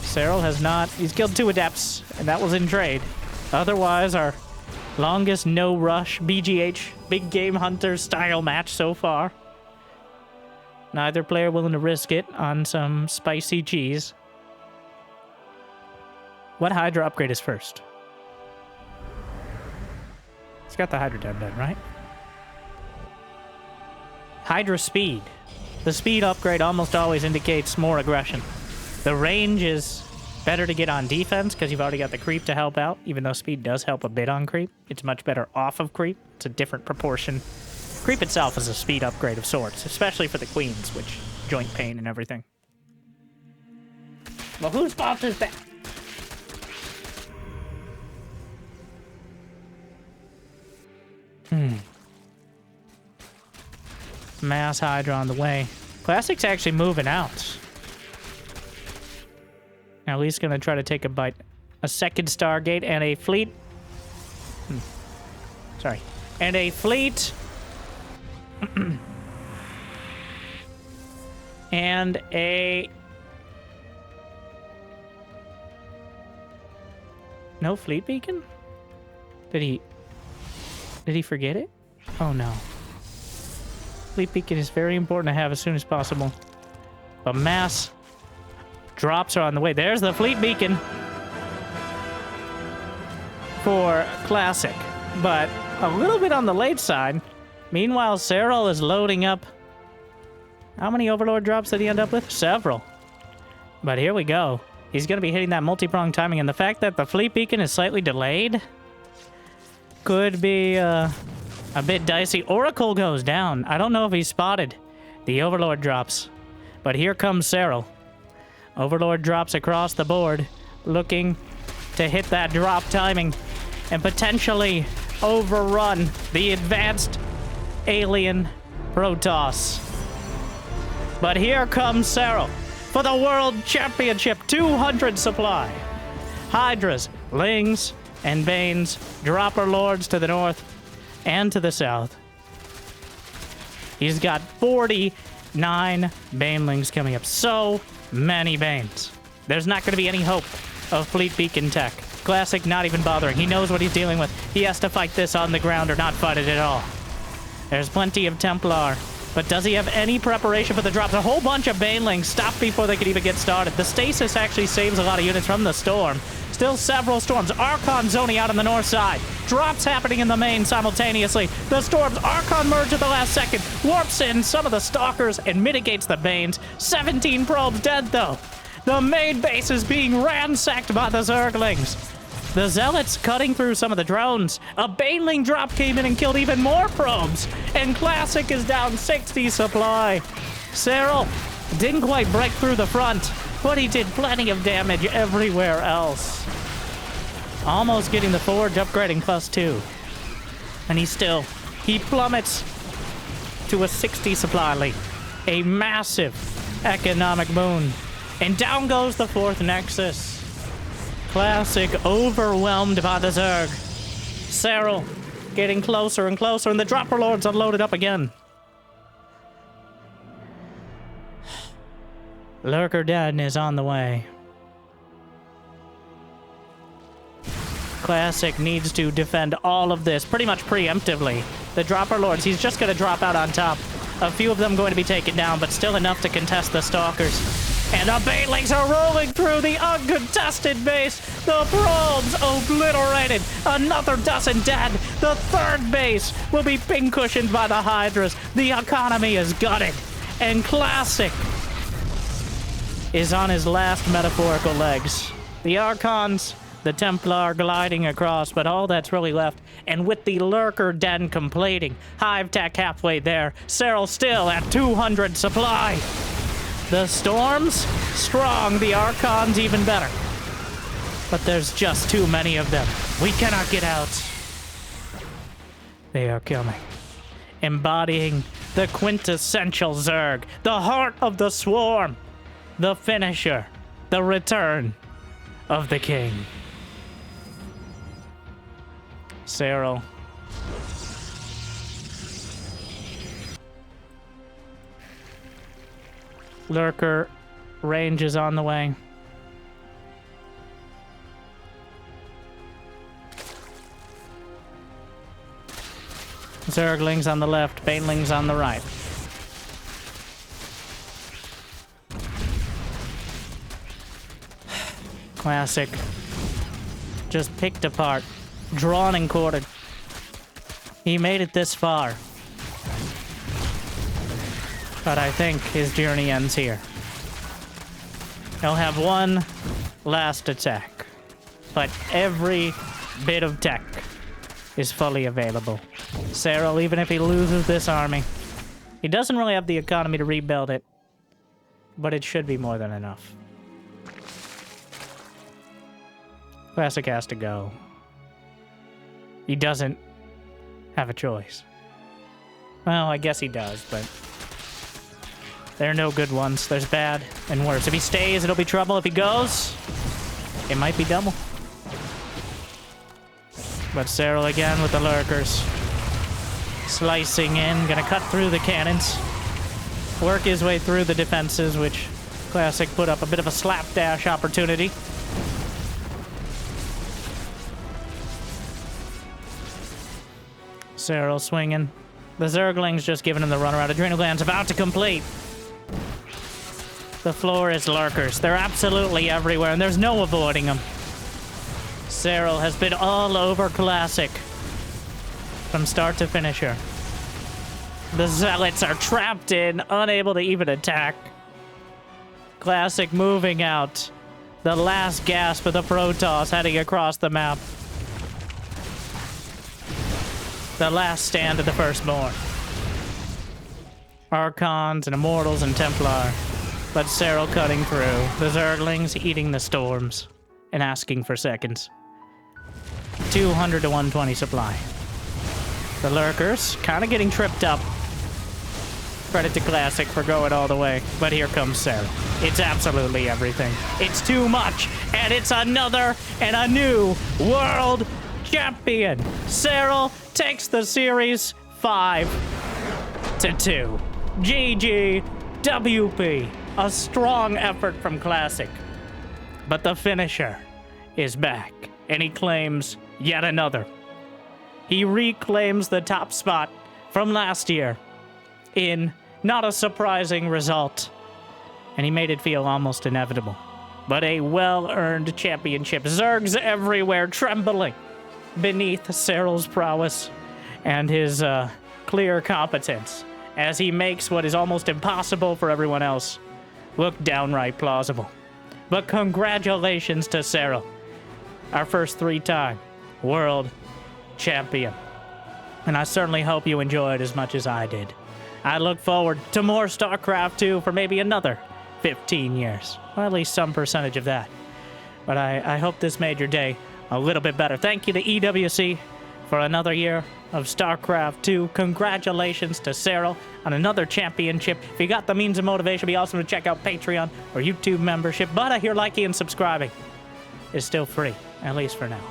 Serral has not. He's killed 2 adepts, and that was in trade. Otherwise, our longest no-rush BGH, big game hunter style match so far. Neither player willing to risk it on some spicy cheese. What Hydra upgrade is first? It's got the Hydra done, right? Hydra speed. The speed upgrade almost always indicates more aggression. The range is better to get on defense because you've already got the creep to help out, even though speed does help a bit on creep. It's much better off of creep. It's a different proportion. Creep itself is a speed upgrade of sorts, especially for the queens, which joint pain and everything. Well, whose fault is that? Mass Hydra on the way. Classic's actually moving out. At least gonna try to take a bite. A second Stargate and a fleet. Sorry. And a fleet. And a... No fleet beacon? Did he forget it? Oh no. Fleet beacon is very important to have as soon as possible. But mass drops are on the way. There's the fleet beacon for Classic, but a little bit on the late side. Meanwhile, Serral is loading up. How many Overlord drops did he end up with? Several. But here we go. He's going to be hitting that multi-prong timing, and the fact that the fleet beacon is slightly delayed could be a bit dicey. Oracle goes down. I don't know if he spotted the Overlord drops, but here comes Serral. Overlord drops across the board, looking to hit that drop timing and potentially overrun the advanced alien Protoss. But here comes Serral for the World Championship 200 supply. Hydras, Lings, and Banes, Dropper Lords to the north and to the south. He's got 49 Banelings coming up. So many Banes. There's not going to be any hope of Fleet Beacon tech. Classic not even bothering. He knows what he's dealing with. He has to fight this on the ground or not fight it at all. There's plenty of Templar. But does he have any preparation for the drops? A whole bunch of Banelings stopped before they could even get started. The stasis actually saves a lot of units from the storm. Still several storms. Archon zoning out on the north side. Drops happening in the main simultaneously. The storms. Archon merge at the last second. Warps in some of the stalkers and mitigates the Banes. 17 probes dead, though. The main base is being ransacked by the Zerglings. The Zealots cutting through some of the drones. A Baneling drop came in and killed even more probes. And Classic is down 60 supply. Serral didn't quite break through the front, but he did plenty of damage everywhere else. Almost getting the forge upgrading +2. And he plummets to a 60 supply lead. A massive economic boon. And down goes the 4th Nexus. Classic overwhelmed by the Zerg. Serral getting closer and closer, and the Dropper Lords unloaded up again. Lurker Den is on the way. Classic needs to defend all of this pretty much preemptively. The Dropper Lords, he's just going to drop out on top. A few of them going to be taken down, but still enough to contest the Stalkers. And the Banelings are rolling through the uncontested base. The probes obliterated. Another dozen dead. The 3rd base will be pin-cushioned by the Hydras. The economy is gutted. And Classic is on his last metaphorical legs. The Archons The Templar gliding across, but all that's really left. And with the Lurker Den completing, Hive Tech halfway there, Serral still at 200 supply. The Storms, strong. The Archons, even better. But there's just too many of them. We cannot get out. They are coming. Embodying the quintessential Zerg, the heart of the swarm, the finisher, the return of the king. Serral. Lurker range is on the way. Zerglings on the left, Banelings on the right. Classic. Just picked apart, drawn and quartered. He made it this far. But I think his journey ends here. He'll have one last attack. But every bit of tech is fully available. Serral, even if he loses this army, he doesn't really have the economy to rebuild it. But it should be more than enough. Classic has to go. He doesn't have a choice. Well, I guess he does, but there are no good ones. There's bad and worse. If he stays, it'll be trouble. If he goes, it might be double. But Serral again with the Lurkers. Slicing in, gonna cut through the cannons. Work his way through the defenses, which Classic put up a bit of a slapdash opportunity. Serral swinging. The Zergling's just giving him the runaround. Adrenal gland's about to complete. The floor is Lurkers. They're absolutely everywhere, and there's no avoiding them. Serral has been all over Classic from start to finish here. The Zealots are trapped in, unable to even attack. Classic moving out. The last gasp of the Protoss heading across the map. The last stand of the Firstborn. Archons and Immortals and Templar. But Serral cutting through. The Zerglings eating the storms and asking for seconds. 200 to 120 supply. The Lurkers kind of getting tripped up. Credit to Classic for going all the way. But here comes Serral. It's absolutely everything. It's too much. And it's another and a new world champion. Serral takes the series 5-2. GG WP. A strong effort from Classic. But the finisher is back. And he claims yet another. He reclaims the top spot from last year in not a surprising result. And he made it feel almost inevitable. But a well-earned championship. Zergs everywhere trembling beneath Serral's prowess and his clear competence as he makes what is almost impossible for everyone else look downright plausible. But congratulations to Serral, our first 3-time world champion. And I certainly hope you enjoyed as much as I did. I look forward to more StarCraft 2 for maybe another 15 years. Or at least some percentage of that. But I hope this made your day a little bit better. Thank you to EWC for another year of StarCraft 2. Congratulations to Serral on another championship. If you got the means and motivation, it'd be awesome to check out Patreon or YouTube membership. But I hear liking and subscribing is still free, at least for now.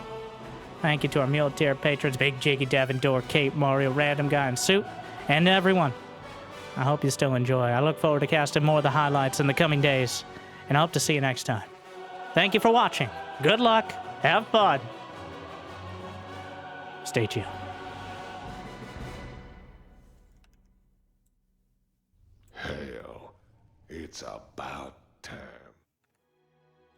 Thank you to our Mule Tier patrons, Big Jiggy, Devin, Door, Kate, Mario, Random Guy, and Suit, and everyone. I hope you still enjoy. I look forward to casting more of the highlights in the coming days, and I hope to see you next time. Thank you for watching. Good luck. Have fun. Stay tuned. Hell, it's about time.